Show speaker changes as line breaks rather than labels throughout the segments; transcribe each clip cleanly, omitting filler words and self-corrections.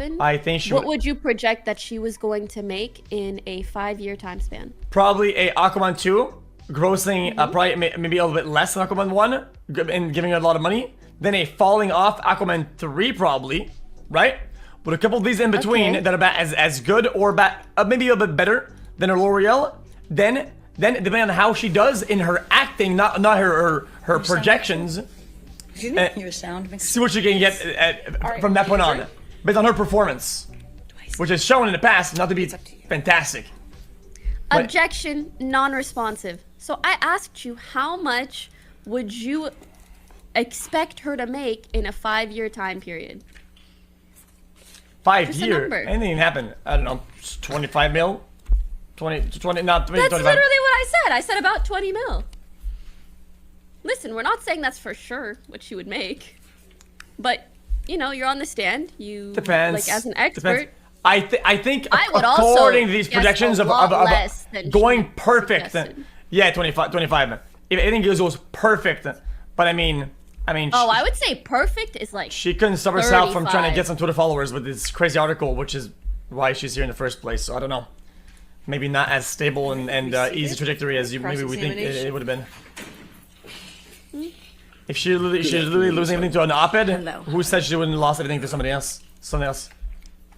happen,
I think
what would you project that she was going to make in a 5-year time span?
Probably a Aquaman 2, grossing probably maybe a little bit less than Aquaman 1, and giving her a lot of money. Then a falling off Aquaman 3 probably, right? With a couple of these in between that are about as good or bad, maybe a bit better than her L'Oreal. Then depending on how she does in her acting, not her projections.
Excuse me? Your sound mix.
See what you can get from that point on, based on her performance, which has shown in the past not to be fantastic.
Objection, non-responsive. So I asked you, how much would you expect her to make in a 5-year time period?
5 years? Anything can happen. I don't know, 25 mil? 20, not 20,
That's
25.
literally what I said. I said about 20 mil. Listen, we're not saying that's for sure what she would make. But, you know, you're on the stand. You,
depends.
like, as an expert...
Depends. I think
I would
according
also
to these projections of going perfect, yeah, 25. If anything goes perfect, but I mean,
I would say perfect is like
she couldn't stop herself from trying to get some Twitter followers with this crazy article, which is why she's here in the first place. So I don't know, maybe not as stable and easy trajectory as maybe we think it would have been. If she's literally losing everything to an op-ed, who said she wouldn't have lost everything to somebody else? Something else.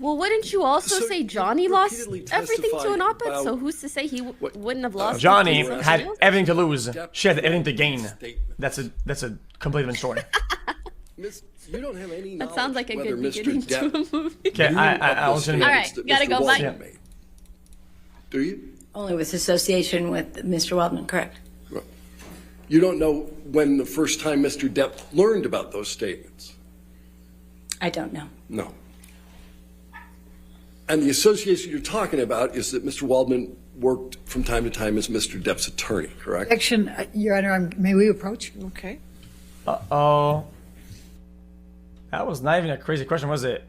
Well, wouldn't you also say Johnny lost everything to an op-ed? So who's to say he wouldn't have lost?
Johnny had everything to lose. She had everything to gain. That's a completely different story.
You don't have any
that sounds like a good beginning to a movie.
Okay, I'll listen to
All right, gotta go. Bye.
Do you?
Only with association with Mr. Waldman, correct?
You don't know when the first time Mr. Depp learned about those statements?
I don't know.
No. And the association you're talking about is that Mr. Waldman worked from time to time as Mr. Depp's attorney, correct?
Objection, Your Honor, may we approach?
Okay.
Uh-oh. That was not even a crazy question, was it?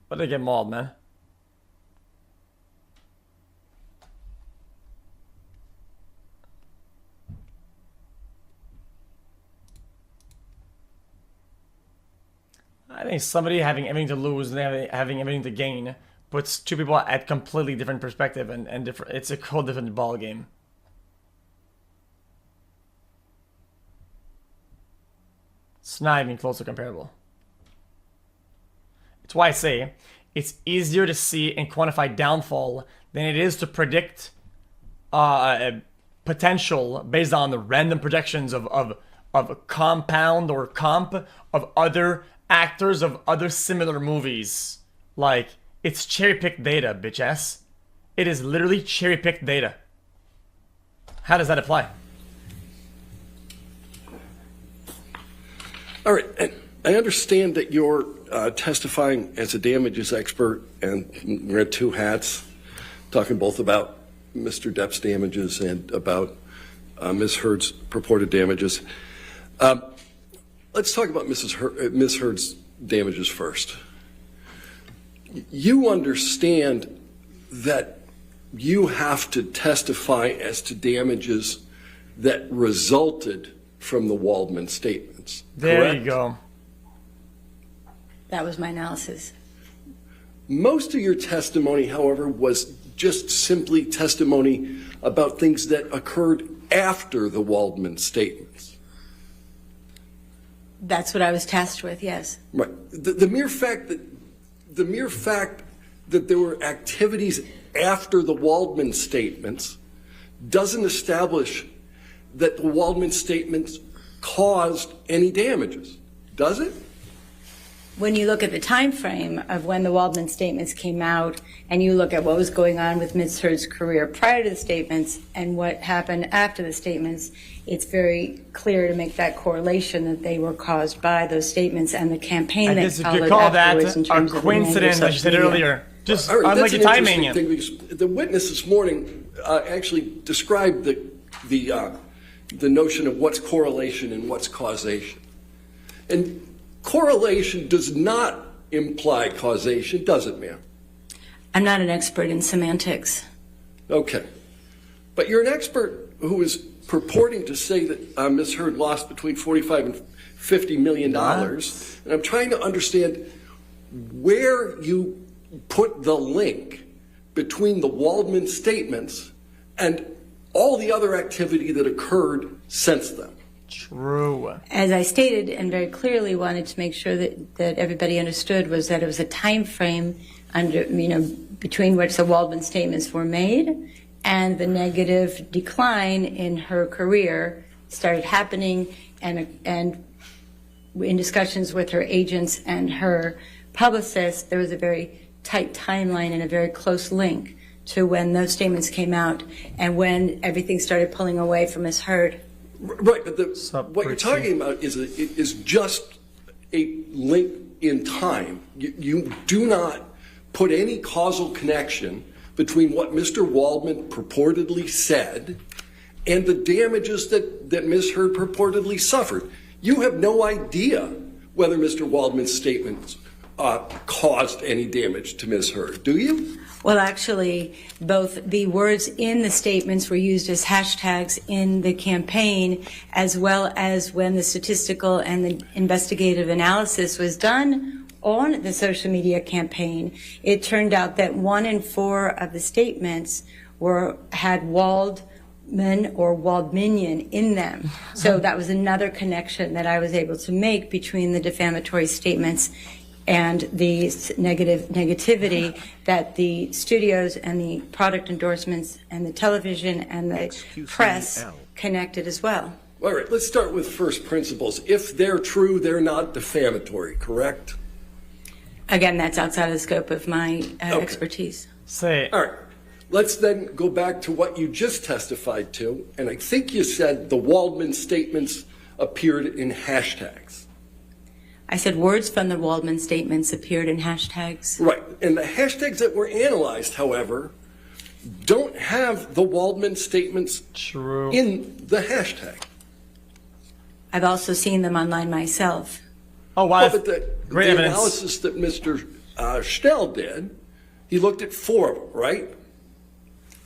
What did they get mauled, man? I think somebody having everything to lose and having everything to gain puts two people at completely different perspective and different. It's a whole different ball game. It's not even close to comparable. It's why I say it's easier to see and quantify downfall than it is to predict potential based on the random projections of a compound or comp of other actors of other similar movies. Like, it's cherry-picked data, bitch ass. It is literally cherry-picked data. How does that apply?
All right, and I understand that you're testifying as a damages expert and wear two hats, talking both about Mr. Depp's damages and about Ms. Heard's purported damages. Let's talk about Ms. Heard's damages first. You understand that you have to testify as to damages that resulted from the Waldman statements.
There
correct?
You go.
That was my analysis.
Most of your testimony, however, was just simply testimony about things that occurred after the Waldman statements.
That's what I was tasked with, yes.
Right. The mere fact that there were activities after the Waldman statements doesn't establish that the Waldman statements caused any damages, does it?
When you look at the time frame of when the Waldman statements came out and you look at what was going on with Ms. Heard's career prior to the statements and what happened after the statements, it's very clear to make that correlation that they were caused by those statements and the campaign that followed afterwards in terms of
a coincidence, as you said earlier. Just unlike the timing.
The witness this morning actually described the notion of what's correlation and what's causation. And correlation does not imply causation, does it, ma'am?
I'm not an expert in semantics.
Okay. But you're an expert who is purporting to say that Ms. Heard lost between $45 and $50 million. And I'm trying to understand where you put the link between the Waldman statements and all the other activity that occurred since then.
True.
As I stated and very clearly wanted to make sure that everybody understood was that it was a time frame under, between which the Waldman statements were made and the negative decline in her career started happening, and in discussions with her agents and her publicists, there was a very tight timeline and a very close link to when those statements came out and when everything started pulling away from Ms. Heard.
Right, but what you're talking about is just a link in time. You do not put any causal connection between what Mr. Waldman purportedly said and the damages that Ms. Heard purportedly suffered. You have no idea whether Mr. Waldman's statements caused any damage to Ms. Heard, do you?
Well, actually, both the words in the statements were used as hashtags in the campaign, as well as when the statistical and the investigative analysis was done on the social media campaign. It turned out that 1 in 4 of the statements had Waldman or Waldminian in them. So that was another connection that I was able to make between the defamatory statements and the negativity that the studios and the product endorsements and the television and the press connected as well.
All right, let's start with first principles. If they're true, they're not defamatory, correct?
Again, that's outside of the scope of my expertise.
Say.
All right, let's then go back to what you just testified to, and I think you said the Waldman statements appeared in hashtags.
I said words from the Waldman statements appeared in hashtags.
Right, and the hashtags that were analyzed, however, don't have the Waldman statements in the hashtag.
I've also seen them online myself.
Oh, wow.
Well, but the analysis that Mr. Schnell did, he looked at 4 of them, right?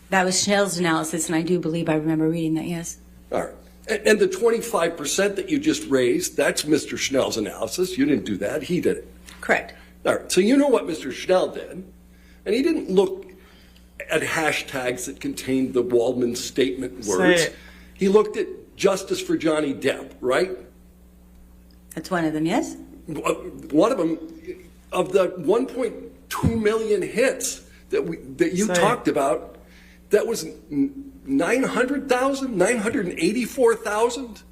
That was Schnell's analysis, and I do believe I remember reading that, yes.
All right. And the 25% that you just raised, that's Mr. Schnell's analysis. You didn't do that. He did it.
Correct.
All right. So you know what Mr. Schnell did. And he didn't look at hashtags that contained the Waldman statement words. He looked at Justice for Johnny Depp, right?
That's one of them, yes?
One of them, of the 1.2 million hits that you talked about, that was 900,000, 984,000?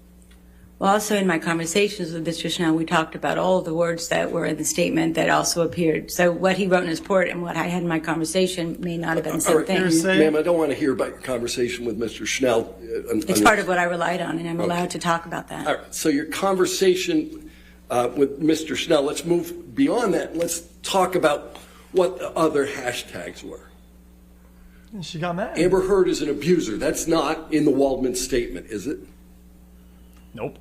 Well, also in my conversations with Mr. Schnell, we talked about all of the words that were in the statement that also appeared. So what he wrote in his report and what I had in my conversation may not have been the same thing.
Ma'am, I don't want to hear about your conversation with Mr. Schnell.
It's part of what I relied on, and I'm allowed to talk about that.
All right. So your conversation with Mr. Schnell, let's move beyond that. Let's talk about what the other hashtags were.
And she got mad.
Amber Heard is an abuser. That's not in the Waldman statement, is it?
Nope.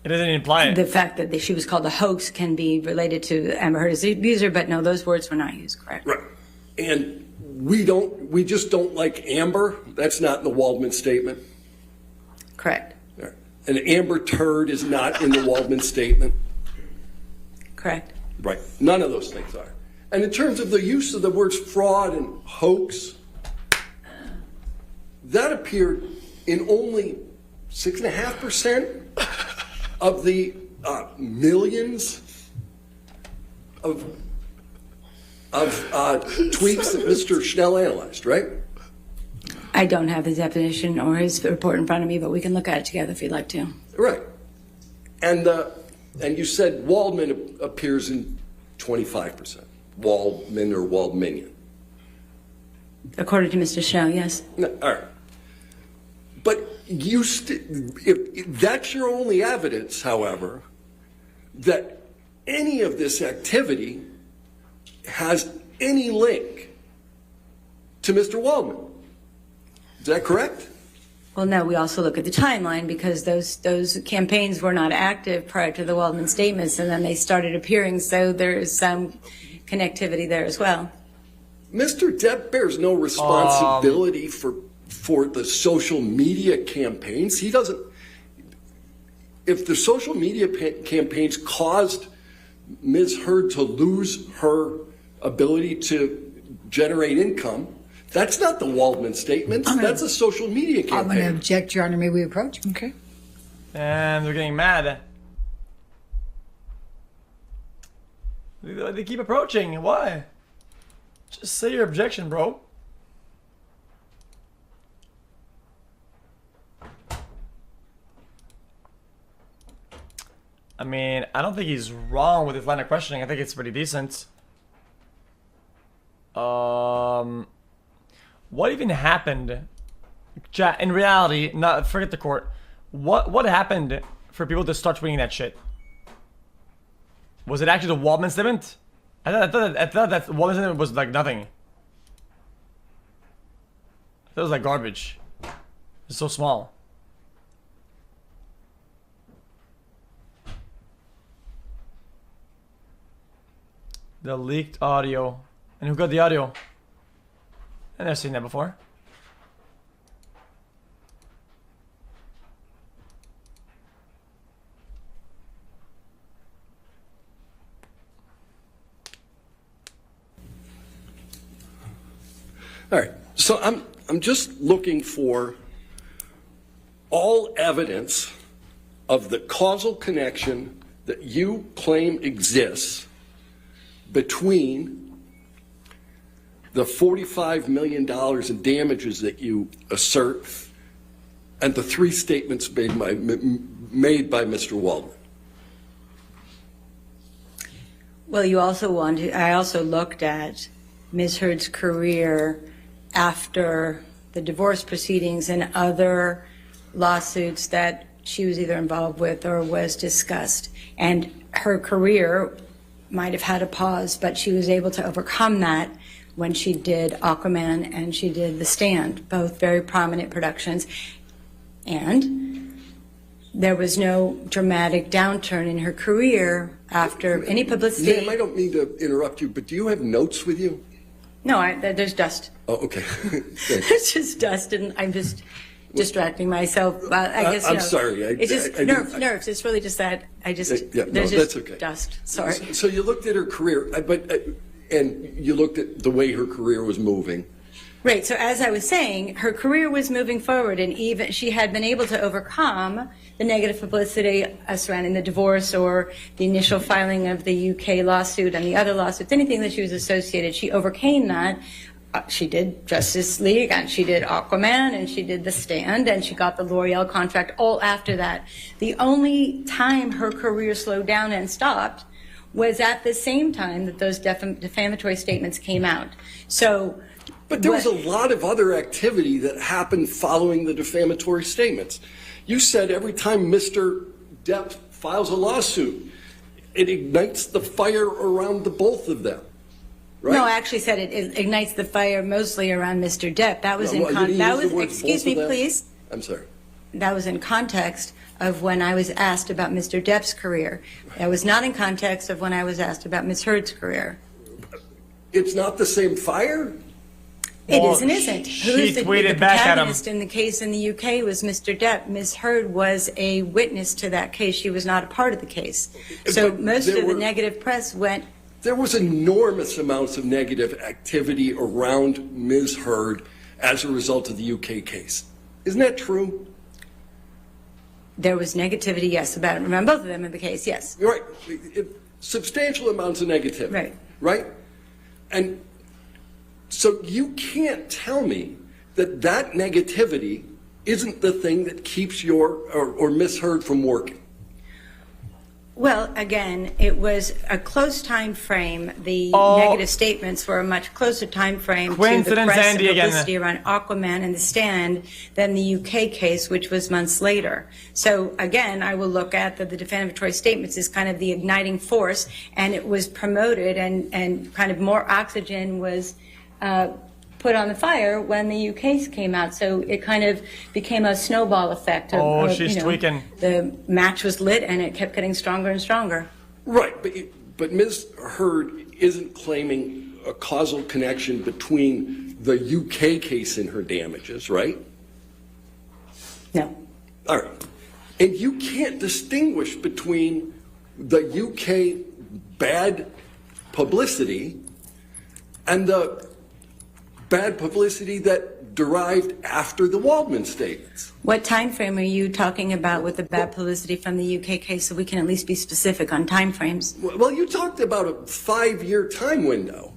It doesn't imply it.
The fact that she was called a hoax can be related to Amber Heard as the abuser, but no, those words were not used, correct?
Right. And we just don't like Amber. That's not in the Waldman statement.
Correct.
All right. And Amber Turd is not in the Waldman statement.
Correct.
Right. None of those things are. And in terms of the use of the words fraud and hoax, that appeared in only 6.5% of the millions of tweets that Mr. Schnell analyzed, right?
I don't have his definition or his report in front of me, but we can look at it together if you'd like to.
Right. And you said Waldman appears in 25%. Waldman or Waldminian.
According to Mr. Schnell, yes.
No, all right. But if that's your only evidence, however, that any of this activity has any link to Mr. Waldman. Is that correct?
Well, no, we also look at the timeline because those campaigns were not active prior to the Waldman statements, and then they started appearing, so there is some connectivity there as well.
Mr. Depp bears no responsibility for the social media campaigns. He doesn't. If the social media campaigns caused Ms. Heard to lose her ability to generate income. That's not the Waldman statements. That's a social media
I'm going to
campaign.
object, Your Honor. May we approach?
Okay.
And they're getting mad. They keep approaching. Why? Just say your objection, bro. I mean, I don't think he's wrong with his line of questioning. I think it's pretty decent. What even happened? Chat, in reality, not forget the court. What happened for people to start tweeting that shit? Was it actually the Waldman statement? I thought that Waldman statement was like nothing. I thought it was like garbage. It's so small. The leaked audio. And who got the audio? I've never seen that before.
All right. So I'm just looking for all evidence of the causal connection that you claim exists between the $45 million in damages that you assert and the three statements made by Mr. Waldman.
Well, I also looked at Ms. Heard's career after the divorce proceedings and other lawsuits that she was either involved with or was discussed. And her career might have had a pause, but she was able to overcome that when she did Aquaman and she did The Stand, both very prominent productions. And there was no dramatic downturn in her career after any publicity.
Ma'am, I don't mean to interrupt you, but do you have notes with you?
No, there's dust.
Oh, okay.
It's just dust, and I'm just distracting myself. I guess,
I'm sorry.
It's just nerves. It's really just that. There's just
that's okay.
dust. Sorry.
So you looked at her career, and you looked at the way her career was moving.
Right. So as I was saying, her career was moving forward, and even she had been able to overcome the negative publicity surrounding the divorce or the initial filing of the UK lawsuit and the other lawsuits, anything that she was associated. She overcame that. She did Justice League, and she did Aquaman, and she did The Stand, and she got the L'Oreal contract all after that. The only time her career slowed down and stopped was at the same time that those defamatory statements came out. So,
but there was a lot of other activity that happened following the defamatory statements. You said every time Mr. Depp files a lawsuit, it ignites the fire around the both of them. Right?
No, I actually said it ignites the fire mostly around Mr. Depp. That was excuse me, please.
I'm sorry.
That was in context of when I was asked about Mr. Depp's career. That was not in context of when I was asked about Ms. Heard's career.
It's not the same fire?
It
Well,
is and isn't.
she
Who's the
tweeted back at him.
protagonist in the case in the UK was Mr. Depp. Ms. Heard was a witness to that case. She was not a part of the case. So
But
most
there
of the
were-
negative press went.
There was enormous amounts of negative activity around Ms. Heard as a result of the UK case. Isn't that true?
There was negativity, yes, about it. Remember both of them in the case, yes.
You're right. Substantial amounts of negativity.
Right.
Right? And so you can't tell me that that negativity isn't the thing that keeps or Ms. Heard from working.
Well, again, it was a close time frame. The
Oh.
negative statements were a much closer time frame to the
Coincidence,
press and
Andy, again.
publicity around Aquaman and The Stand than the UK case, which was months later. So, again, I will look at the defamatory statements as kind of the igniting force, and it was promoted and kind of more oxygen was put on the fire when the UK came out. So it kind of became a snowball effect.
She's tweaking.
The match was lit, and it kept getting stronger and stronger.
Right, but Ms. Heard isn't claiming a causal connection between the UK case and her damages, right?
No.
All right. And you can't distinguish between the UK bad publicity and the bad publicity that derived after the Waldman statements.
What time frame are you talking about with the bad publicity from the UK case, so we can at least be specific on time frames?
Well, you talked about a 5-year time window.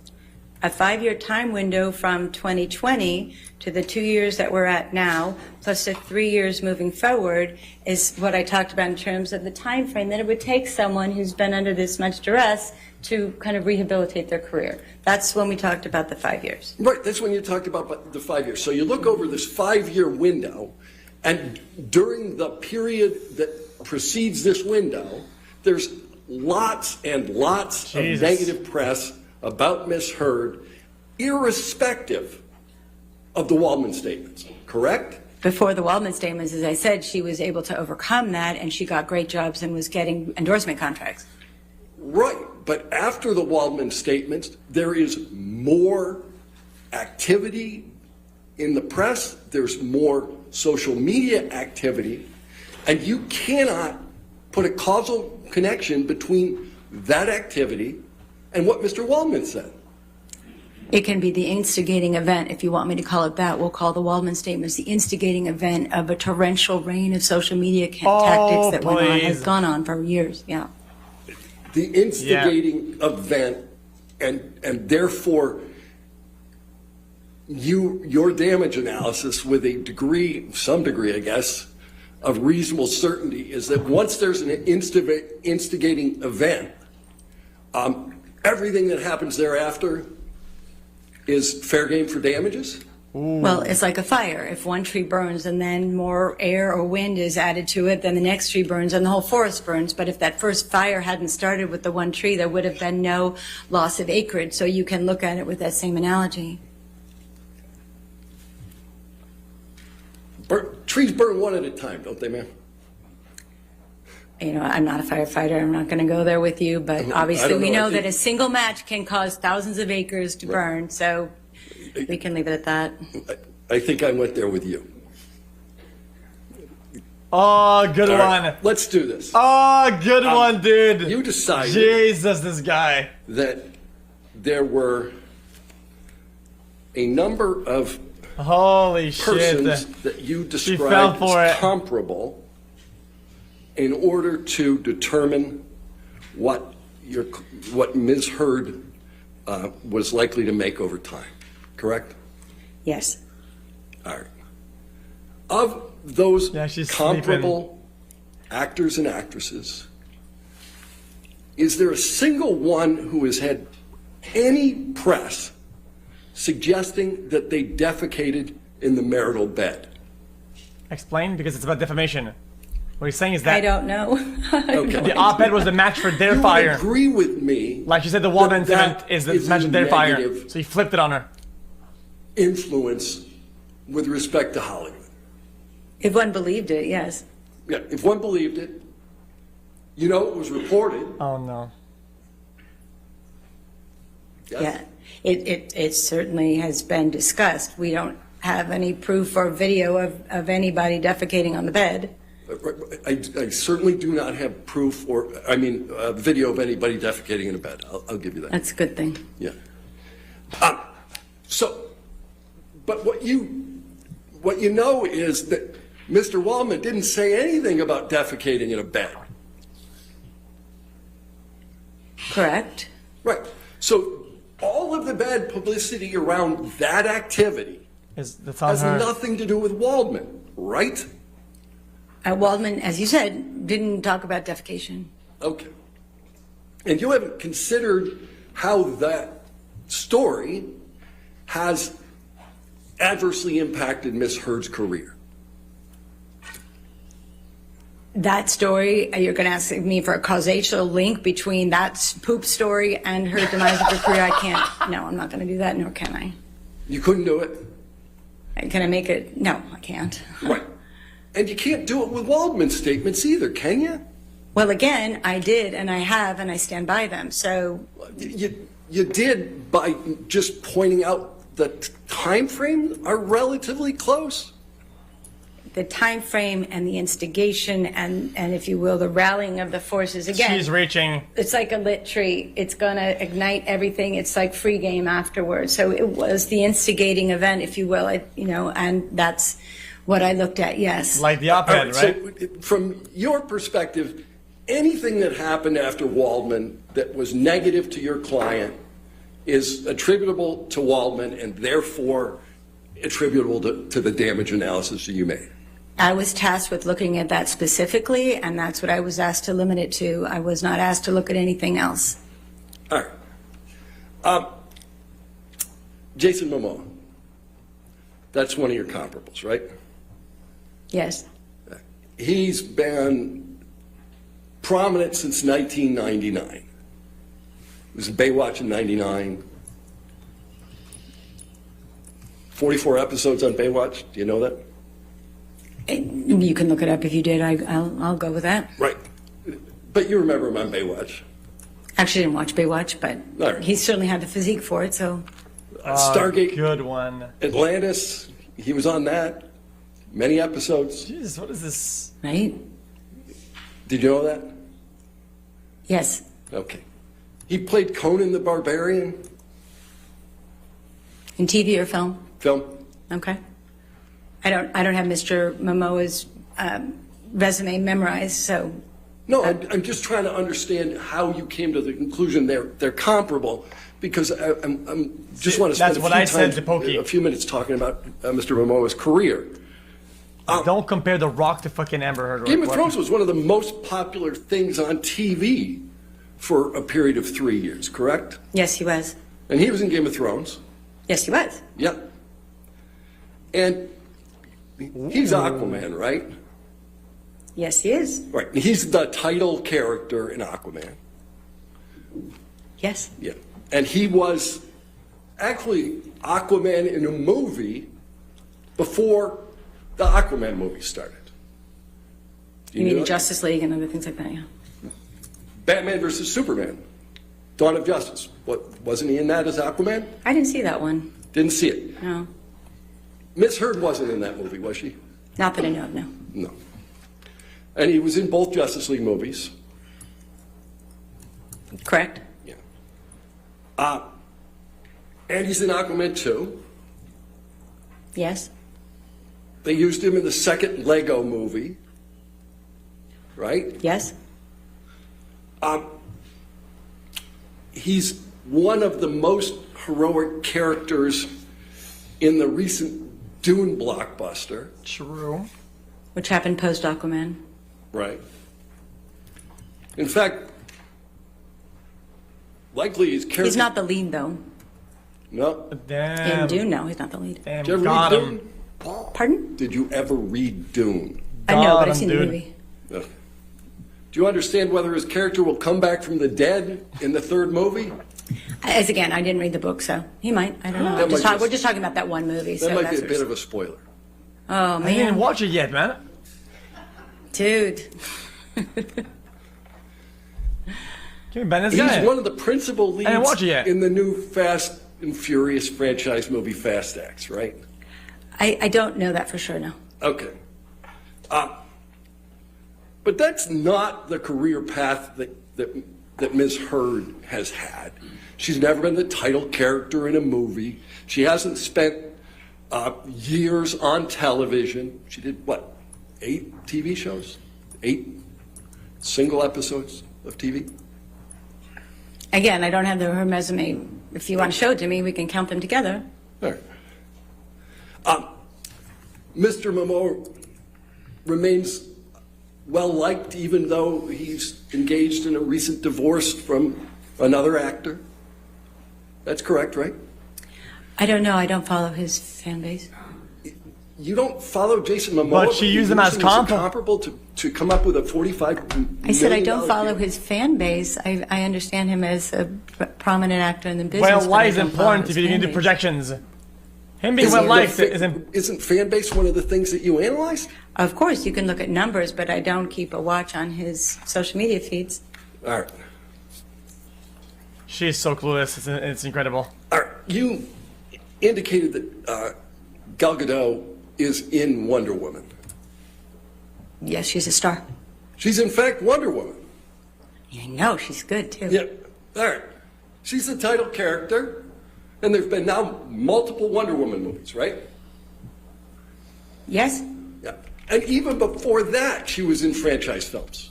A 5-year time window from 2020 to the 2 years that we're at now, plus the 3 years moving forward, is what I talked about in terms of the time frame that it would take someone who's been under this much duress to kind of rehabilitate their career. That's when we talked about the 5 years.
Right, that's when you talked about the 5 years. So you look over this 5-year window, and during the period that precedes this window, there's lots and lots of negative press about Ms. Heard, irrespective of the Waldman statements, correct?
Before the Waldman statements, as I said, she was able to overcome that, and she got great jobs and was getting endorsement contracts.
Right, but after the Waldman statements, there is more activity in the press, there's more social media activity, and you cannot put a causal connection between that activity and what Mr. Waldman said.
It can be the instigating event, if you want me to call it that. We'll call the Waldman statements the instigating event of a torrential rain of social media tactics that has gone on for years. Yeah.
The instigating event, and therefore your damage analysis with a degree, some degree, I guess, of reasonable certainty is that once there's an instigating event, everything that happens thereafter is fair game for damages?
Well, it's like a fire. If one tree burns and then more air or wind is added to it, then the next tree burns and the whole forest burns. But if that first fire hadn't started with the one tree, there would have been no loss of acreage. So you can look at it with that same analogy.
Trees burn one at a time, don't they, ma'am?
You know, I'm not a firefighter. I'm not going to go there with you. But obviously we know that a single match can cause thousands of acres to burn. So we can leave it at that.
I think I went there with you.
Oh, good one.
Let's do this.
Oh, good one, dude.
You decided
Jesus, this guy.
that there were a number of
Holy
persons
shit.
that you
fell
described
for
as
it.
comparable in order to determine what Ms. Heard was likely to make over time, correct?
Yes.
All right. Of those
she's
comparable actors and actresses, is there a single one who has had any press suggesting that they defecated in the marital bed?
Explain, because it's about defamation. What he's saying is that
I don't know.
Okay.
the op-ed was the match for their
You
fire.
would agree with me,
Like she said, the Waldman
that
event is the
is
match
a
for their fire.
negative
So he flipped it on her.
influence with respect to Hollywood.
If one believed it, yes.
Yeah, if one believed it, you know, it was reported.
Oh no.
Yes?
Yeah. It certainly has been discussed. We don't have any proof or video of anybody defecating on the bed.
I certainly do not have proof video of anybody defecating in a bed. I'll give you that.
That's a good thing.
Yeah. But what you know is that Mr. Waldman didn't say anything about defecating in a bed.
Correct.
Right. So all of the bad publicity around that activity
That's on
has
her.
nothing to do with Waldman, right?
Waldman, as you said, didn't talk about defecation.
Okay. And you haven't considered how that story has adversely impacted Ms. Heard's career.
That story, you're going to ask me for a causational link between that poop story and her demise of her career. I can't. No, I'm not going to do that, nor can I.
You couldn't do it?
Can I make it? No, I can't.
Right. And you can't do it with Waldman statements either, can you?
Well, again, I did, and I have, and I stand by them. So
You did by just pointing out the time frame are relatively close.
the time frame and the instigation and if you will, the rallying of the forces. Again,
She's reaching.
it's like a lit tree. It's going to ignite everything. It's like free game afterwards. So it was the instigating event, if you will, and that's what I looked at, yes.
Like the op-ed, right?
So from your perspective, anything that happened after Waldman that was negative to your client is attributable to Waldman and therefore attributable to the damage analysis that you made.
I was tasked with looking at that specifically, and that's what I was asked to limit it to. I was not asked to look at anything else.
All right. Jason Momoa. That's one of your comparables, right?
Yes.
He's been prominent since 1999. He was in Baywatch in 99. 44 episodes on Baywatch. Do you know that?
You can look it up if you did. I'll go with that.
Right. But you remember him on Baywatch.
Actually, didn't watch Baywatch, but
Right.
he certainly had the physique for it. So
Stargate,
Good one.
Atlantis, he was on that. Many episodes.
Jesus, what is this?
right?
Did you know that?
Yes.
Okay. He played Conan the Barbarian
In TV or film.
film.
Okay. I don't have Mr. Momoa's resume memorized, so
No, I'm just trying to understand how you came to the conclusion they're comparable, because I'm just want to spend
That's what I said to Pokey.
a few minutes talking about Mr. Momoa's career.
Don't compare The Rock to fucking Amber Heard.
Game of
What?
Thrones was one of the most popular things on TV for a period of 3 years, correct?
yes, he was.
And he was in Game of Thrones.
Yes, he was.
Yep. And he's Aquaman, right?
Yes, he is.
Right. And he's the title character in Aquaman.
Yes.
Yeah. And he was actually Aquaman in a movie before the Aquaman movie started. Do
You mean
know
the
that?
Justice League and other things like that, yeah.
Batman versus Superman, Dawn of Justice. Wasn't he in that as Aquaman?
I didn't see that one.
Didn't see it.
No.
Miss Heard wasn't in that movie, was she?
Not that I know of, no.
No. And he was in both Justice League movies.
Correct?
Yeah. And he's in Aquaman 2.
Yes.
They used him in the second Lego movie. Right?
Yes.
He's one of the most heroic characters in the recent Dune blockbuster.
True.
Which happened post Aquaman.
Right. In fact, likely his character.
He's not the lead, though.
No.
Damn.
In Dune, no, he's not the lead.
Damn,
Did you ever
got
read
him.
Dune?
Pardon?
Did you ever read Dune?
I know,
Got
but I've
him,
seen
dude.
the movie.
No. Do you understand whether his character will come back from the dead in the third movie?
As again, I didn't read the book, so he might. I don't know.
That might just-
We're just talking about that one movie.
That
so
might be
that's
a bit of a spoiler.
Oh,
I didn't
man.
watch it yet, man.
Dude.
Can we ban this
He's
guy?
one of the principal leads
didn't watch it yet.
in the new Fast and Furious franchise movie Fast X, right?
I don't know that for sure, no.
Okay. But that's not the career path that Ms. Heard has had. She's never been the title character in a movie. She hasn't spent years on television. She did, what, 8 TV shows? 8 single episodes of TV?
Again, I don't have her resume. If you want to show it to me, we can count them together.
All right. Mr. Momoa remains well-liked, even though he's engaged in a recent divorce from another actor. That's correct, right?
I don't know. I don't follow his fan base.
You don't follow Jason Momoa,
But she used him as
comparable to come up with a $45
I said I don't
million
follow
deal.
his fan base. I understand him as a prominent actor in the business.
Well,
but
why
I
is it
don't follow
important
his
if you can
fan
do
base.
projections? Him being
Isn't
well liked
the
isn't.
Isn't fan base one of the things that you analyze?
Of course, you can look at numbers, but I don't keep a watch on his social media feeds.
All right.
She's so clueless. It's incredible.
All right. You indicated that Gal Gadot is in Wonder Woman.
Yes, she's a star.
She's in fact Wonder Woman.
I know, she's good too.
Yeah, all right. She's the title character, and there's been now multiple Wonder Woman movies, right?
Yes?
Yeah. And even before that, she was in franchise films.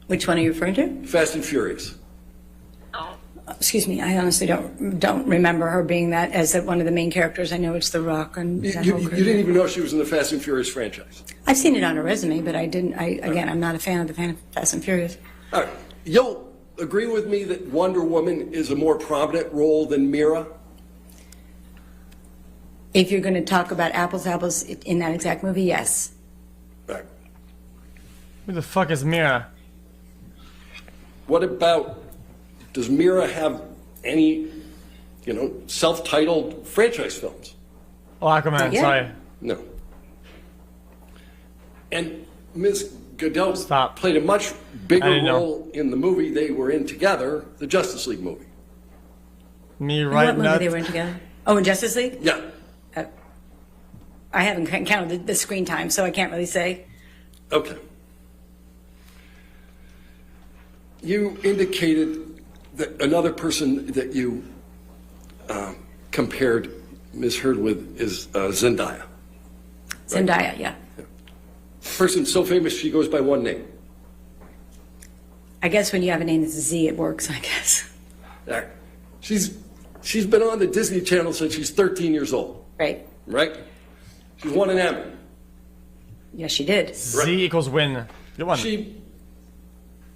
Which one are you referring to?
Fast and Furious.
Excuse me, I honestly don't remember her being that as one of the main characters. I know it's The Rock and
You
that whole
didn't even know she was in the Fast and Furious franchise.
I've seen it on her resume, but I didn't. Again, I'm not a fan of the Fast and Furious.
All right. You'll agree with me that Wonder Woman is a more prominent role than Mira?
If you're going to talk about apples to apples in that exact movie, yes.
All right.
Who the fuck is Mira?
What about, does Mira have any, self-titled franchise films?
Oh, Aquaman,
Yeah.
sorry.
No. And Ms. Goodell
Stop.
played a much
I
bigger
didn't know.
role in the movie they were in together, the Justice League movie.
Me
And
right
what movie
nut.
they were in together? Oh, in Justice League?
Yeah.
I haven't counted the screen time, so I can't really say.
Okay. You indicated that another person that you compared Ms. Heard with is Zendaya.
Zendaya, yeah.
Person so famous she goes by one name.
I guess when you have a name that's a Z, it works, I guess.
All right. She's been on the Disney Channel since she's 13 years old,
Right.
right? She's won an Emmy.
Yes, she did.
Z equals win. Good one.
She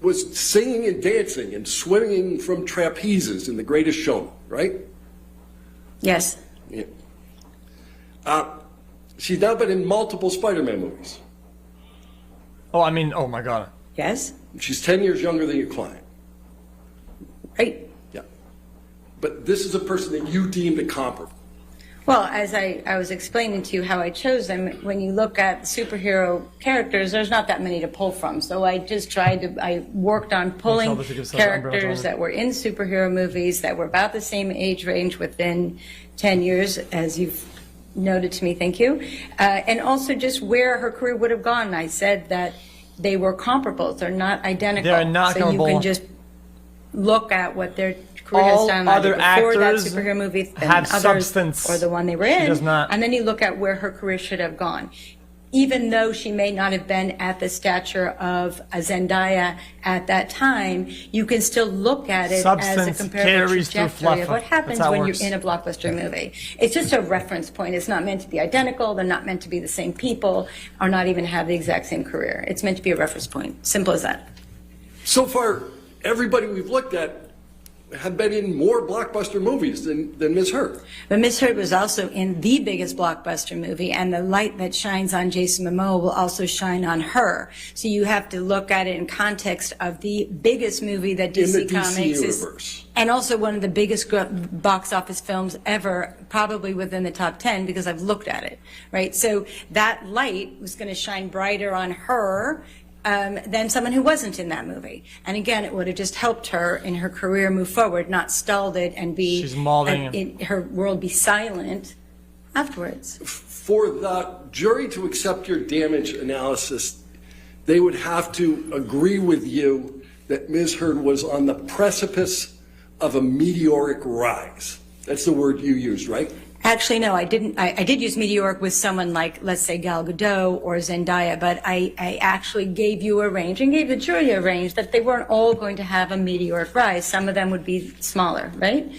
was singing and dancing and swinging from trapezes in The Greatest Showman, right?
Yes.
Yeah. She's now been in multiple Spider-Man movies.
Oh, I mean, oh my god.
Yes.
She's 10 years younger than your client.
Right.
Yeah. But this is a person that you deemed a comparable.
Well, as I was explaining to you how I chose them, when you look at superhero characters, there's not that many to pull from. So I just I worked on pulling characters that were in superhero movies that were about the same age range within 10 years, as you've noted to me, thank you. And also just where her career would have gone. I said that they were comparables. They're not identical.
They're not
so you
comparable.
can just look at what their career has
All
done
other
either before that
actors
superhero movie than
have
others,
substance.
or the one they were
She
in,
does not.
and then you look at where her career should have gone. Even though she may not have been at the stature of a Zendaya at that time, you can still look at it as a
Substance
comparable
carries through
trajectory of
fluff.
what happens
That's how it
when
works.
you're in a blockbuster movie. It's just a reference point. It's not meant to be identical. They're not meant to be the same people, or not even have the exact same career. It's meant to be a reference point. Simple as that.
So far, everybody we've looked at have been in more blockbuster movies than Ms. Heard.
But Miss Heard was also in the biggest blockbuster movie, and the light that shines on Jason Momoa will also shine on her. So you have to look at it in context of the biggest movie that
In the
DC
DC
Comics
universe.
is, and also one of the biggest box office films ever, probably within the top 10, because I've looked at it, right? So that light was going to shine brighter on her than someone who wasn't in that movie. And again, it would have just helped her in her career move forward, not stalled it and be,
She's molding.
her world be silent afterwards.
For the jury to accept your damage analysis, they would have to agree with you that Ms. Heard was on the precipice of a meteoric rise. That's the word you used, right?
Actually, no, I didn't. I did use meteoric with someone like, let's say, Gal Gadot or Zendaya, but I actually gave you a range and gave the jury a range that they weren't all going to have a meteoric rise. Some of them would be smaller, right?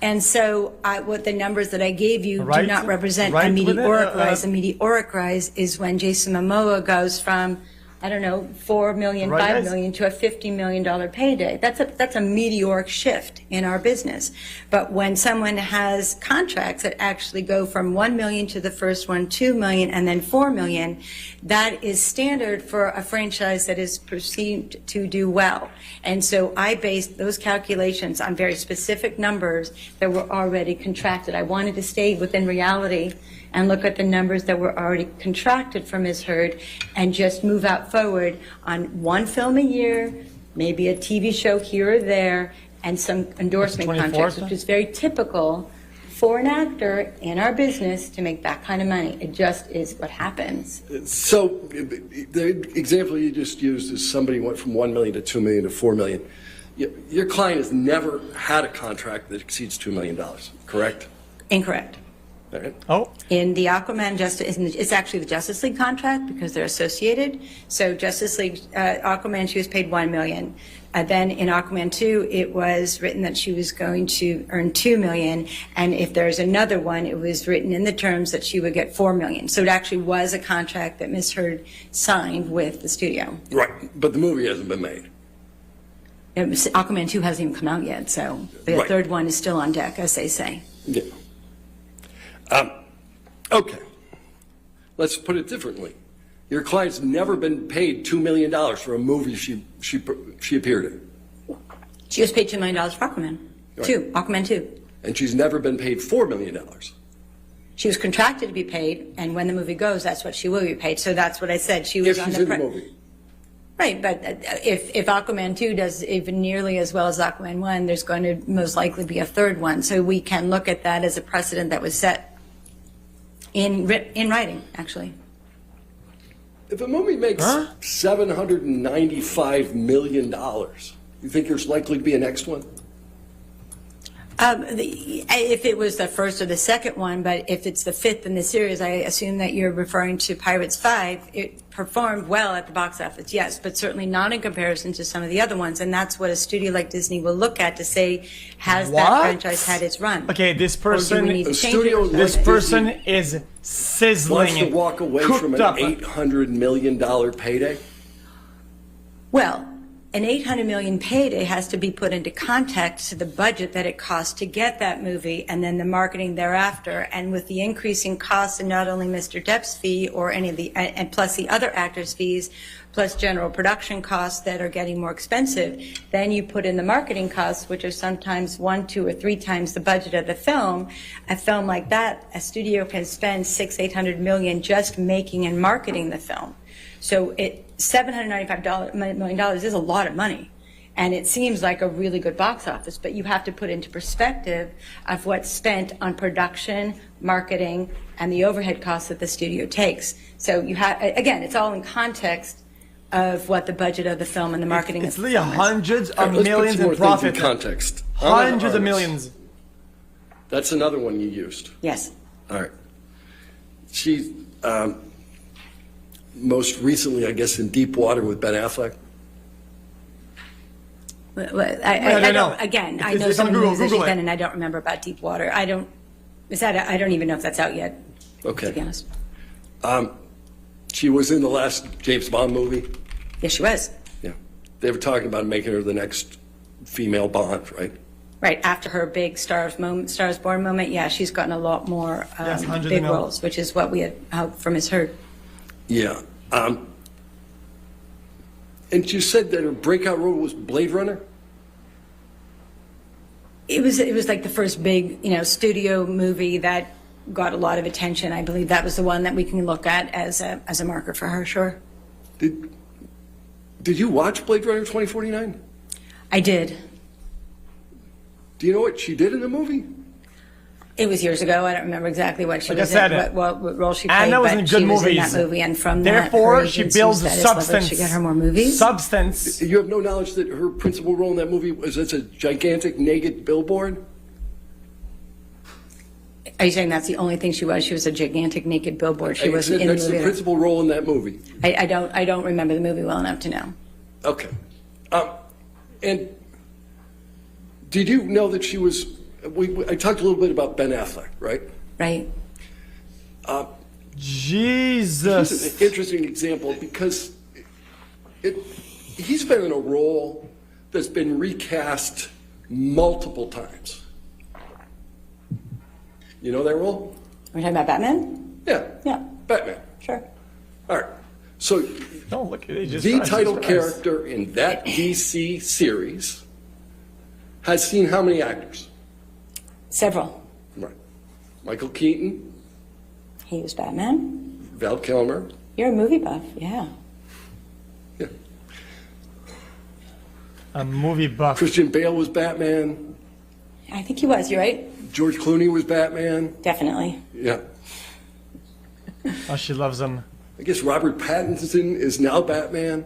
And so what the numbers that I gave you do not represent a meteoric rise. A meteoric rise is when Jason Momoa goes from, I don't know, $4 million, $5 million to a $50 million payday. That's a meteoric shift in our business. But when someone has contracts that actually go from $1 million to the first one, $2 million, and then $4 million, that is standard for a franchise that is perceived to do well. And so I based those calculations on very specific numbers that were already contracted. I wanted to stay within reality and look at the numbers that were already contracted for Ms. Heard and just move out forward on one film a year, maybe a TV show here or there, and some endorsement contracts, which is very typical for an actor in our business to make that kind of money. It just is what happens.
So the example you just used is somebody went from 1 million to 2 million to 4 million. Your client has never had a contract that exceeds $2 million, correct?
Incorrect.
All right.
Oh,
In the Aquaman it's actually the Justice League contract because they're associated. So Justice League, Aquaman, she was paid $1 million. Then in Aquaman 2, it was written that she was going to earn $2 million. And if there's another one, it was written in the terms that she would get $4 million. So it actually was a contract that Ms. Heard signed with the studio.
Right, but the movie hasn't been made.
Aquaman 2 hasn't even come out yet, so the
Right.
third one is still on deck, as they say.
Yeah. Okay. Let's put it differently. Your client's never been paid $2 million for a movie she appeared in.
She was paid $2 million for Aquaman.
Right.
Aquaman 2.
And she's never been paid $4 million.
She was contracted to be paid, and when the movie goes, that's what she will be paid. So that's what I said. She was
If
on
she's
the
in the movie.
Right, but if Aquaman 2 does even nearly as well as Aquaman 1, there's going to most likely be a third one. So we can look at that as a precedent that was set in writing, actually.
If a movie makes $795 million, you think there's likely to be a next one?
If it was the first or the second one, but if it's the fifth in the series, I assume that you're referring to Pirates 5. It performed well at the box office, yes, but certainly not in comparison to some of the other ones. And that's what a studio like Disney will look at to say, has that
What?
franchise had its run?
okay, this
Or do we need
person,
to change
studio
it?
this
like
person
Disney
is
wants
sizzling,
to walk away
cooked
from an
up.
$800 million payday?
Well, an $800 million payday has to be put into context to the budget that it costs to get that movie and then the marketing thereafter. And with the increasing costs in not only Mr. Depp's fee or any of the, and plus the other actors' fees, plus general production costs that are getting more expensive, then you put in the marketing costs, which are sometimes 1, 2, or 3 times the budget of the film. A film like that, a studio can spend $600-800 million just making and marketing the film. So $795 million is a lot of money, and it seems like a really good box office, but you have to put into perspective of what's spent on production, marketing, and the overhead costs that the studio takes. So you have, again, it's all in context of what the budget of the film and the marketing
It's
of the
literally
film is.
hundreds
All
of
right, let's
millions
put some
in
more things
profit.
in context.
Hundreds of
Arms.
millions.
That's another one you used.
Yes.
All right. She, most recently, I guess, in Deep Water with Ben Affleck.
Well,
I don't know.
Again, I
It's-
know
it's
some
on
of the
Google,
movies that she's
Google it.
been in, I don't remember about Deep Water. I don't even know if that's out yet, to be
Okay.
honest.
She was in the last James Bond movie.
Yes, she was.
Yeah. They were talking about making her the next female Bond, right?
Right, after her big Stars Born moment, yeah, she's gotten a lot more
Yes, hundreds of
big
millions.
roles, which is what we had hoped from Ms. Heard.
Yeah. And you said that her breakout role was Blade Runner?
It was like the first big, studio movie that got a lot of attention. I believe that was the one that we can look at as a marker for her, sure.
Did you watch Blade Runner 2049?
I did.
Do you know what she did in the movie?
It was years ago. I don't remember exactly what she
Like I
was
said,
in, what role she played,
Anna was in
but
good
she was in
movies.
that movie, and from
Therefore,
that, her
she
agencies
builds
that is
substance.
leverage to get her more movies.
Substance.
You have no knowledge that her principal role in that movie was as a gigantic naked billboard?
Are you saying that's the only thing she was? She was a gigantic naked billboard. She
I
wasn't
said
in the
that's the
movie.
principal role in that movie.
I don't remember the movie well enough to know.
Okay. And did you know that she was? I talked a little bit about Ben Affleck, right?
Right.
Jesus.
It's an interesting example because he's been in a role that's been recast multiple times. You know that role?
We're talking about Batman?
Yeah.
Yeah,
Batman.
sure.
All right. So
Don't look at it. Just
the
tries to
title
surprise.
character in that DC series has seen how many actors?
Several.
Right. Michael Keaton,
He was Batman.
Val Kilmer.
You're a movie buff, yeah.
Yeah.
A movie buff.
Christian Bale was Batman.
I think he was. You're right.
George Clooney was Batman.
Definitely.
Yeah.
Oh, she loves him.
I guess Robert Pattinson is now Batman.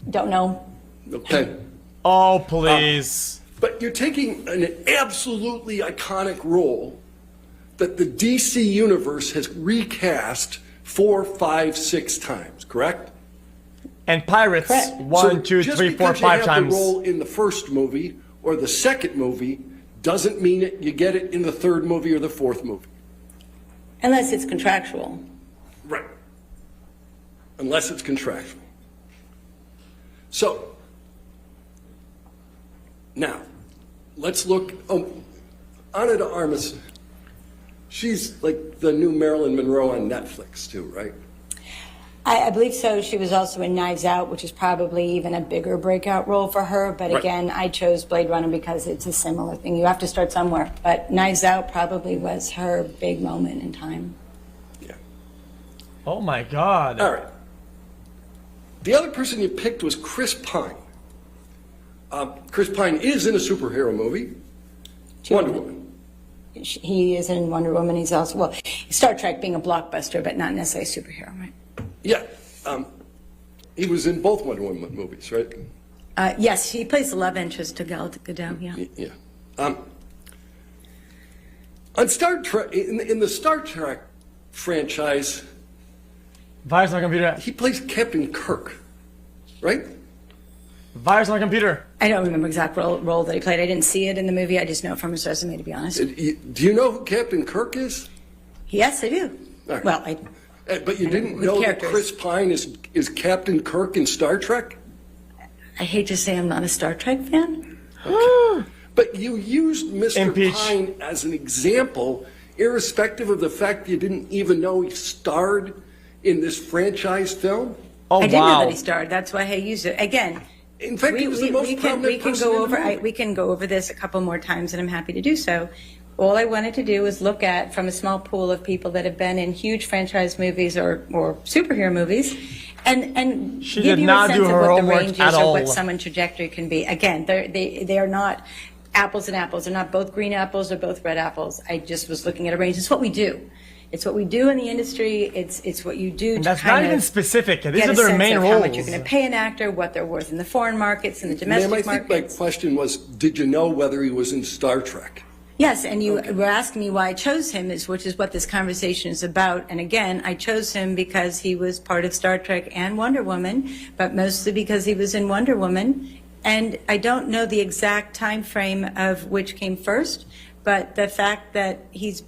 Don't know.
Okay.
Oh, please.
But you're taking an absolutely iconic role that the DC universe has recast 4, 5, 6 times, correct?
And pirates,
Correct.
1, 2, 3, 4, 5
Just because you have
times.
the role in the first movie or the second movie doesn't mean you get it in the third movie or the fourth movie.
Unless it's contractual.
Right. Unless it's contractual. So, now, let's look. Ana de Armas, she's like the new Marilyn Monroe on Netflix, too, right?
I believe so. She was also in Knives Out, which is probably even a bigger breakout role for her. But
Right.
again, I chose Blade Runner because it's a similar thing. You have to start somewhere. But Knives Out probably was her big moment in time.
Yeah.
Oh my God.
All right. The other person you picked was Chris Pine. Chris Pine is in a superhero movie, Wonder Woman.
He is in Wonder Woman. He's also, well, Star Trek being a blockbuster, but not necessarily a superhero, right?
Yeah. He was in both Wonder Woman movies, right?
Yes, he plays the love interest to Gal Gadot, yeah.
Yeah. On Star Trek, in the Star Trek franchise,
Virus on my computer.
he plays Captain Kirk, right?
Virus on my computer.
I don't remember exact role that he played. I didn't see it in the movie. I just know it from his resume, to be honest.
Do you know who Captain Kirk is?
Yes, I do.
All right.
Well,
But you didn't
with
know that
characters.
Chris Pine is Captain Kirk in Star Trek?
I hate to say I'm not a Star Trek fan.
But you used Mr.
Impeach.
Pine as an example, irrespective of the fact you didn't even know he starred in this franchise film?
Oh,
I didn't know
wow.
that he starred. That's why I used it. Again,
In fact, he was the most prominent person in the movie.
we can go over this a couple more times, and I'm happy to do so. All I wanted to do was look at, from a small pool of people that have been in huge franchise movies or superhero movies, and
She
give
did
you
not
a
do
sense of
her
what the
homework
range
at
is or
all.
what someone's trajectory can be. Again, they are not apples and apples. They're not both green apples or both red apples. I just was looking at a range. It's what we do. It's what we do in the industry. It's what you do.
And
to
that's
kind
not even
of
specific. These
get
are
a
their
sense
main
of
roles.
how much you're going to pay an actor, what they're worth in the foreign markets and the domestic
Ma'am, I think my
markets.
question was, did you know whether he was in Star Trek?
Yes, and you were asking me why I chose him, which is what this conversation is about. And again, I chose him because he was part of Star Trek and Wonder Woman, but mostly because he was in Wonder Woman. And I don't know the exact time frame of which came first, but the fact that he's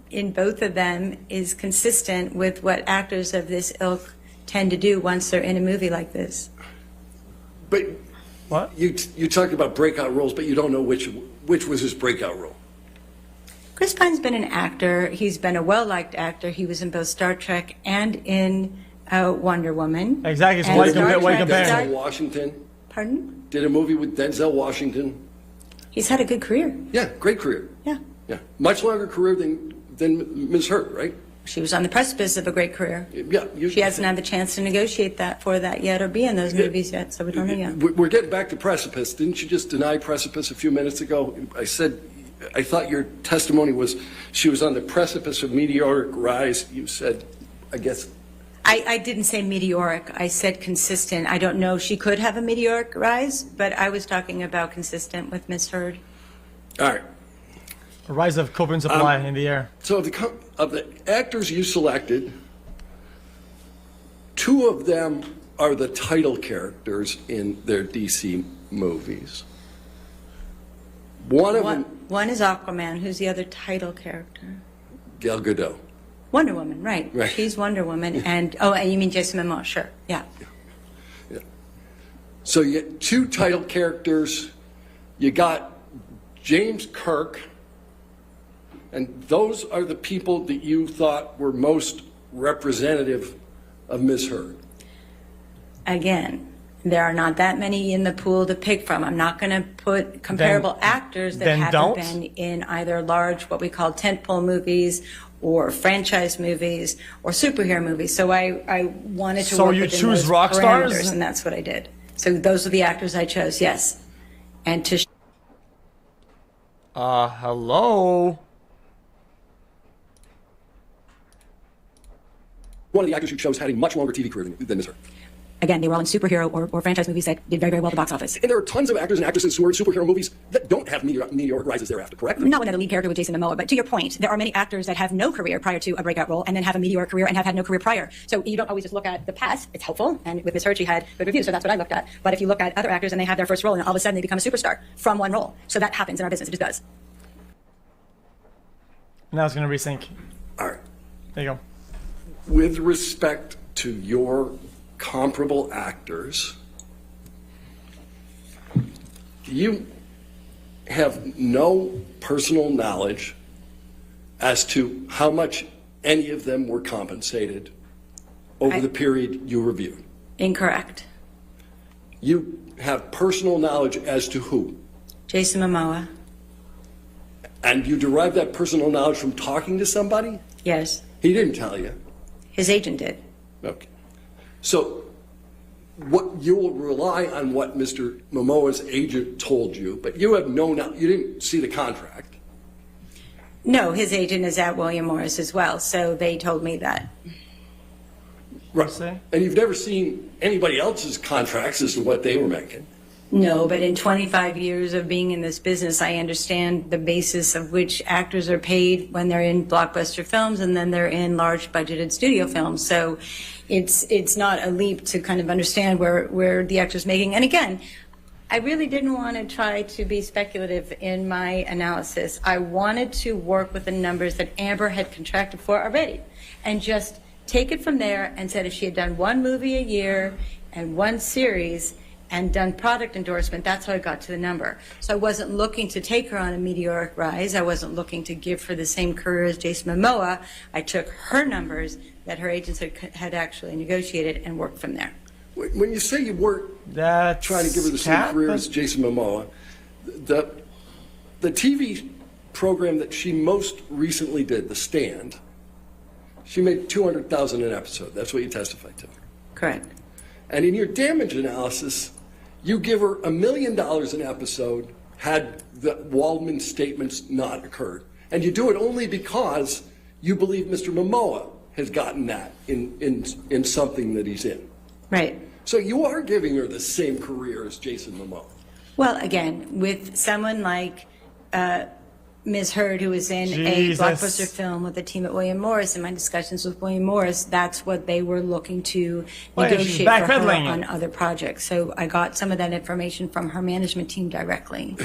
in both of them is consistent with what actors of this ilk tend to do once they're in a movie like this.
But
What?
you talked about breakout roles, but you don't know which was his breakout role.
Chris Pine's been an actor. He's been a well-liked actor. He was in both Star Trek and in Wonder Woman.
Exactly, so
And
why
Star
compare-
Trek
compare?
started-
Denzel Washington
Pardon?
did a movie with Denzel Washington.
He's had a good career.
Yeah, great career.
Yeah.
Yeah, much longer career than Ms. Hurt, right?
She was on the precipice of a great career.
Yeah,
She hasn't had the chance to negotiate for that yet or be in those movies yet, so we don't know yet.
We're getting back to precipice. Didn't you just deny precipice a few minutes ago? I thought your testimony was she was on the precipice of meteoric rise. You said, I guess.
I didn't say meteoric. I said consistent. I don't know. She could have a meteoric rise, but I was talking about consistent with Miss Heard.
All right.
A rise of copium supply in the air.
So of the actors you selected, 2 of them are the title characters in their DC movies. One of them,
One is Aquaman. Who's the other title character?
Gal Gadot.
Wonder Woman, right.
Right.
She's Wonder Woman. And you mean Jason Momoa, sure. Yeah.
So you get 2 title characters. You got James Kirk, and those are the people that you thought were most representative of Ms. Heard.
Again, there are not that many in the pool to pick from. I'm not going to put comparable actors that
then
haven't
don't.
been in either large, what we call tentpole movies, or franchise movies, or superhero movies. So I wanted to
So
work
you
within
choose
those
rock stars?
parameters, and that's what I did. So those are the actors I chose, yes. And to
Hello?
One of the actors who chose had a much longer TV career than Ms. Heard.
Again, they were all in superhero or franchise movies that did very, very well at the box office.
And there are tons of actors and actresses who are in superhero movies that don't have meteoric rises thereafter, correct?
Not when they're the lead character with Jason Momoa, but to your point, there are many actors that have no career prior to a breakout role and then have a meteoric career and have had no career prior. So you don't always just look at the past. It's helpful. And with Ms. Heard, she had good reviews, so that's what I looked at. But if you look at other actors and they have their first role and all of a sudden they become a superstar from one role. So that happens in our business. It just does.
Now it's going to resync.
All right.
There you go.
With respect to your comparable actors, you have no personal knowledge as to how much any of them were compensated over the period you reviewed.
Incorrect.
You have personal knowledge as to who?
Jason Momoa.
And you derive that personal knowledge from talking to somebody?
Yes.
He didn't tell you.
His agent did.
Okay. So what you will rely on what Mr. Momoa's agent told you, but you have no knowledge. You didn't see the contract.
No, his agent is at William Morris as well, so they told me that.
Right.
Say?
And you've never seen anybody else's contracts as to what they were making.
No, but in 25 years of being in this business, I understand the basis of which actors are paid when they're in blockbuster films and then they're in large budgeted studio films. So it's not a leap to kind of understand where the actor's making. And again, I really didn't want to try to be speculative in my analysis. I wanted to work with the numbers that Amber had contracted for already and just take it from there and said if she had done one movie a year and one series and done product endorsement, that's how I got to the number. So I wasn't looking to take her on a meteoric rise. I wasn't looking to give her the same career as Jason Momoa. I took her numbers that her agents had actually negotiated and worked from there.
When you say you weren't
That's
trying to give her the same career as Jason Momoa, the TV program that she most recently did, The Stand, she made $200,000 an episode. That's what you testified to.
Correct.
And in your damage analysis, you give her $1 million an episode had the Waldman statements not occurred. And you do it only because you believe Mr. Momoa has gotten that in something that he's in.
Right.
So you are giving her the same career as Jason Momoa.
Well, again, with someone like Ms. Heard, who was in
Jesus.
a blockbuster film with the team at William Morris, in my discussions with William Morris, that's what they were looking to
Well, she's
negotiate for her
backpedaling it.
on other projects. So I got some of that information from her management team directly.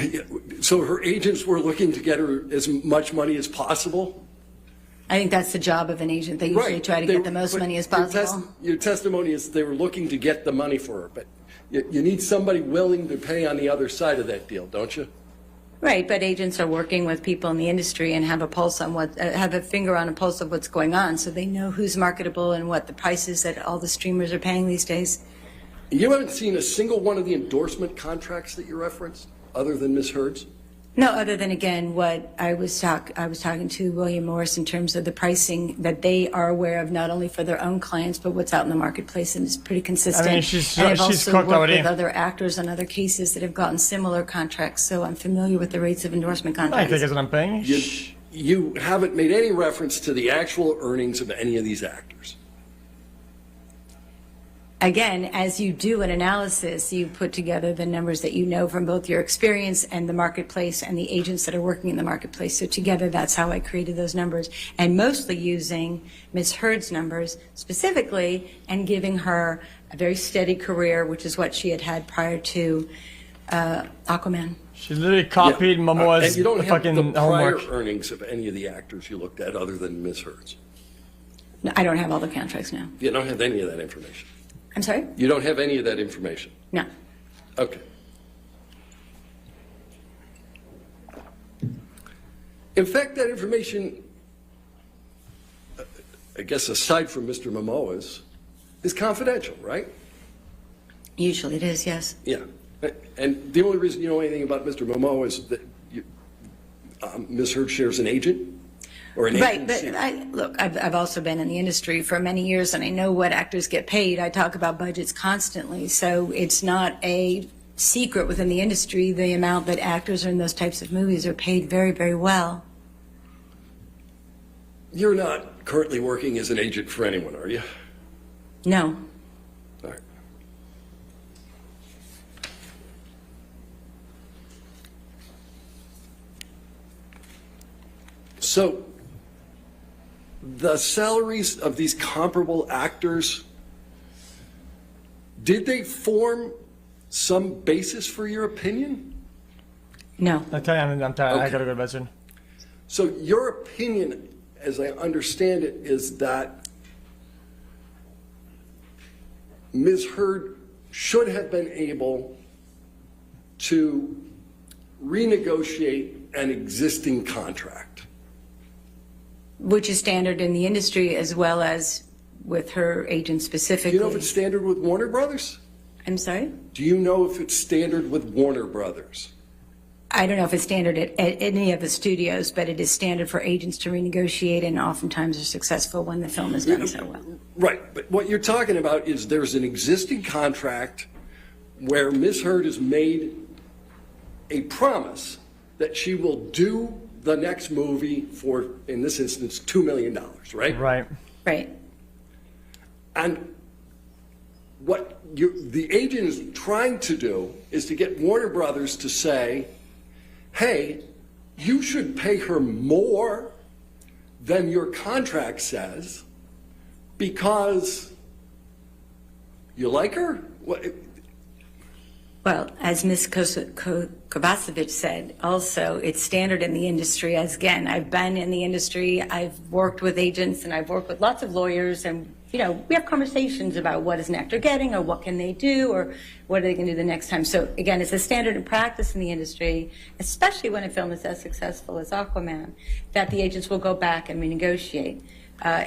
So her agents were looking to get her as much money as possible?
I think that's the job of an agent. They usually try to get the most
but
money as
your
possible.
Your testimony is they were looking to get the money for her, but you need somebody willing to pay on the other side of that deal, don't you?
Right, but agents are working with people in the industry and have a pulse on have a finger on a pulse of what's going on, so they know who's marketable and what the prices that all the streamers are paying these days.
You haven't seen a single one of the endorsement contracts that you referenced, other than Ms. Heard's?
No, other than, again, what I was talking to William Morris in terms of the pricing that they are aware of, not only for their own clients, but what's out in the marketplace, and it's pretty consistent.
I mean, she's
and I've
cooked
also worked
already.
with other actors on other cases that have gotten similar contracts, so I'm familiar with the rates of endorsement
I
contracts.
think is what I'm paying.
You haven't made any reference to the actual earnings of any of these actors.
Again, as you do an analysis, you put together the numbers that you know from both your experience and the marketplace and the agents that are working in the marketplace. So together, that's how I created those numbers, and mostly using Ms. Heard's numbers specifically and giving her a very steady career, which is what she had had prior to Aquaman.
She literally copied Momoa's
and you don't have
fucking
the prior
homework.
earnings of any of the actors you looked at other than Ms. Heard's.
No, I don't have all the contracts now.
You don't have any of that information.
I'm sorry?
You don't have any of that information.
No.
Okay. In fact, that information, I guess aside from Mr. Momoa's, is confidential, right?
Usually it is, yes.
Yeah. And the only reason you know anything about Mr. Momoa is that Ms. Heard shares an agent? Or an
Right,
agency?
but I've also been in the industry for many years, and I know what actors get paid. I talk about budgets constantly, so it's not a secret within the industry the amount that actors in those types of movies are paid very, very well.
You're not currently working as an agent for anyone, are you?
No.
All right. So, the salaries of these comparable actors, did they form some basis for your opinion?
No.
I'm tired. I
Okay.
gotta go to bed soon.
So your opinion, as I understand it, is that Ms. Heard should have been able to renegotiate an existing contract.
Which is standard in the industry as well as with her agent
Do
specifically.
you know if it's standard with Warner Brothers?
I'm sorry?
Do you know if it's standard with Warner Brothers?
I don't know if it's standard at any of the studios, but it is standard for agents to renegotiate, and oftentimes are successful when the film is done so well.
Right, but what you're talking about is there's an existing contract where Ms. Heard has made a promise that she will do the next movie for, in this instance, $2 million, right?
Right.
Right.
And what the agent is trying to do is to get Warner Brothers to say, hey, you should pay her more than your contract says because you like her? What?
Well, as Ms. Kovacevic said, also, it's standard in the industry. As again, I've been in the industry, I've worked with agents, and I've worked with lots of lawyers, and we have conversations about what is an actor getting, or what can they do, or what are they going to do the next time. So again, it's a standard in practice in the industry, especially when a film is as successful as Aquaman, that the agents will go back and renegotiate.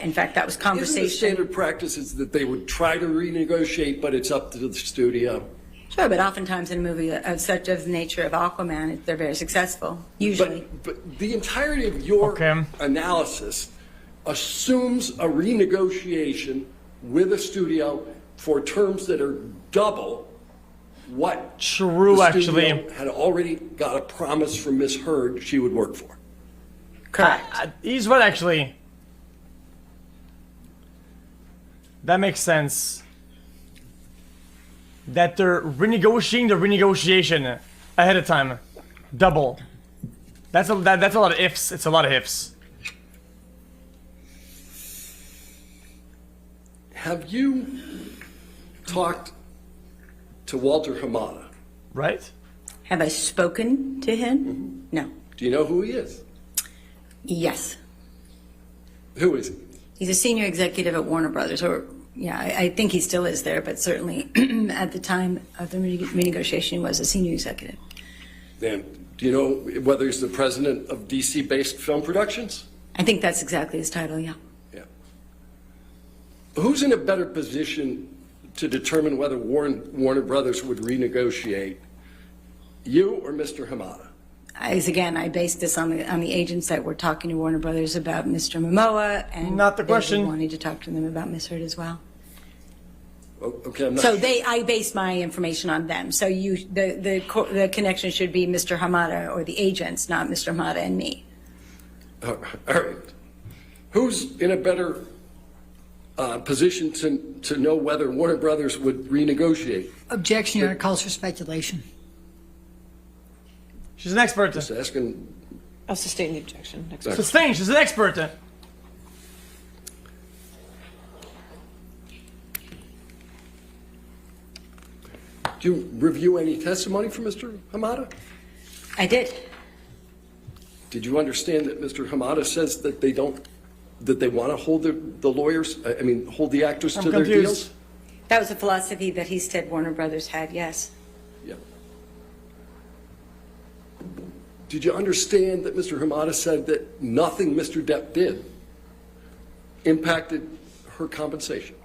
In fact, that was conversation.
Isn't the standard practice is that they would try to renegotiate, but it's up to the studio?
Sure, but oftentimes in a movie of such of the nature of Aquaman, they're very successful, usually.
But the entirety of your analysis assumes a renegotiation with a studio for terms that are double what
True,
the studio
actually.
had already got a promise from Ms. Heard she would work for.
Correct.
He's right, actually. That makes sense. That they're renegotiating the renegotiation ahead of time. Double. That's a lot of ifs. It's a lot of ifs.
Have you talked to Walter Hamada?
Right?
Have I spoken to him? No.
Do you know who he is?
Yes.
Who is he?
He's a senior executive at Warner Brothers, or yeah, I think he still is there, but certainly at the time of the renegotiation, he was a senior executive.
And do you know whether he's the president of DC-based film productions?
I think that's exactly his title, yeah.
Yeah. Who's in a better position to determine whether Warner Brothers would renegotiate, you or Mr. Hamada?
As again, I based this on the agents that were talking to Warner Brothers about Mr. Momoa, and
Not the
they
question.
wanted to talk to them about Miss Heard as well.
Okay, I'm not
So
sure.
I based my information on them. So the connection should be Mr. Hamada or the agents, not Mr. Hamada and me.
All right. Who's in a better position to know whether Warner Brothers would renegotiate?
Objection, Your Honor, calls for speculation.
She's an expert.
Just asking.
I'll sustain the objection. Next.
Sustain. She's an expert.
Do you review any testimony from Mr. Hamada?
I did.
Did you understand that Mr. Hamada says that they want to hold the lawyers, hold the actors to their
confused.
deals?
That was a philosophy that he said Warner Brothers had, yes.
Yeah. Did you understand that Mr. Hamada said that nothing Mr. Depp did impacted her compensation?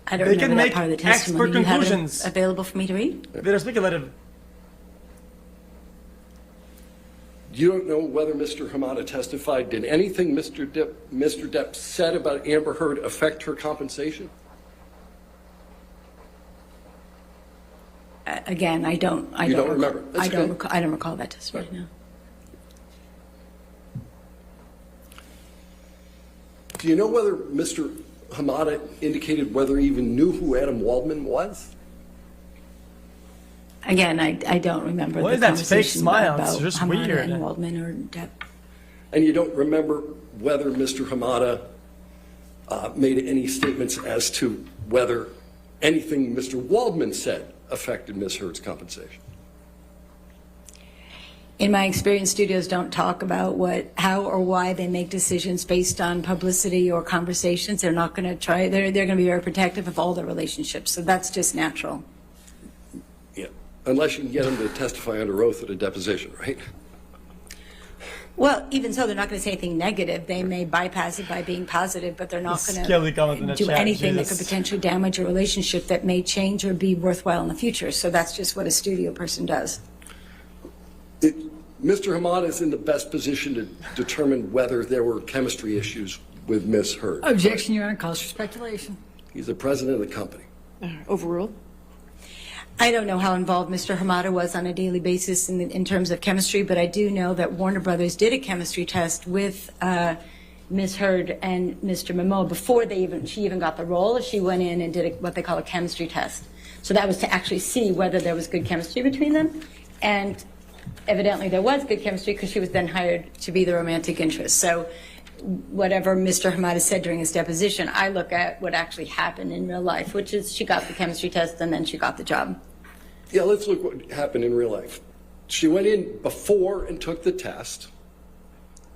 I don't
They
remember
can
that
make
part of the
expert
testimony. You have it
conclusions.
available for me to read?
They're speculative.
You don't know whether Mr. Hamada testified. Did anything Mr. Depp said about Amber Heard affect her compensation?
Again, I don't
remember. That's okay.
I don't recall that testimony. No.
Do you know whether Mr. Hamada indicated whether he even knew who Adam Waldman was?
Again, I don't remember
What
the
is that fake
conversation
smile?
about
It's just
Hamada
weird.
and Waldman or Depp.
And you don't remember whether Mr. Hamada made any statements as to whether anything Mr. Waldman said affected Ms. Heard's compensation?
In my experience, studios don't talk about how or why they make decisions based on publicity or conversations. They're not going to try. They're going to be very protective of all their relationships. So that's just natural.
Yeah, unless you can get them to testify under oath at a deposition, right?
Well, even so, they're not going to say anything negative. They may bypass it by being positive, but they're not
Skelly comment in
going
the
to do
chat,
anything that
Jesus.
could potentially damage a relationship that may change or be worthwhile in the future. So that's just what a studio person does.
Mr. Hamada is in the best position to determine whether there were chemistry issues with Ms. Heard.
Objection, Your Honor, calls for speculation.
He's the president of the company.
Overruled.
I don't know how involved Mr. Hamada was on a daily basis in terms of chemistry, but I do know that Warner Brothers did a chemistry test with Ms. Heard and Mr. Momoa before she even got the role. She went in and did what they call a chemistry test. So that was to actually see whether there was good chemistry between them. And evidently there was good chemistry because she was then hired to be the romantic interest. So whatever Mr. Hamada said during his deposition, I look at what actually happened in real life, which is she got the chemistry test and then she got the job.
Yeah, let's look what happened in real life. She went in before and took the test.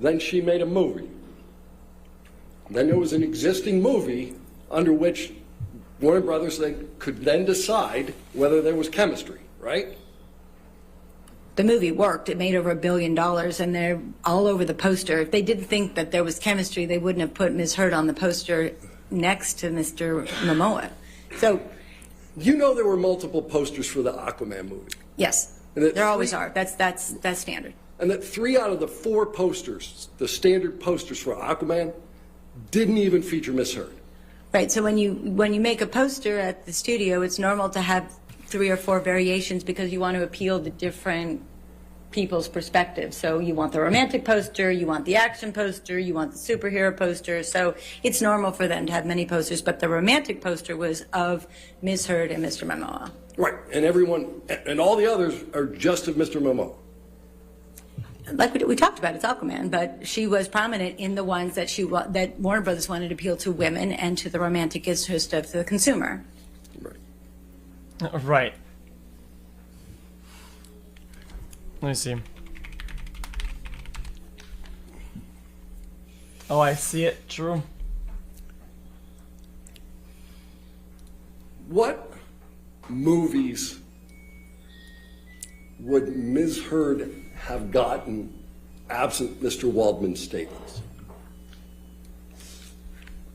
Then she made a movie. Then there was an existing movie under which Warner Brothers could then decide whether there was chemistry, right?
The movie worked. It made over $1 billion, and they're all over the poster. If they didn't think that there was chemistry, they wouldn't have put Ms. Heard on the poster next to Mr. Momoa. So,
You know there were multiple posters for the Aquaman movie.
yes,
And that
there always
three-
are. That's standard.
And that 3 out of the 4 posters, the standard posters for Aquaman, didn't even feature Ms. Heard.
Right. So when you make a poster at the studio, it's normal to have 3 or 4 variations because you want to appeal to different people's perspectives. So you want the romantic poster, you want the action poster, you want the superhero poster. So it's normal for them to have many posters, but the romantic poster was of Ms. Heard and Mr. Momoa.
Right, and everyone, and all the others are just of Mr. Momoa.
Like we talked about, it's Aquaman, but she was prominent in the ones that Warner Brothers wanted to appeal to women and to the romantic interest of the consumer.
Right.
Right. Let me see. Oh, I see it. True.
What movies would Ms. Heard have gotten absent Mr. Waldman's statements?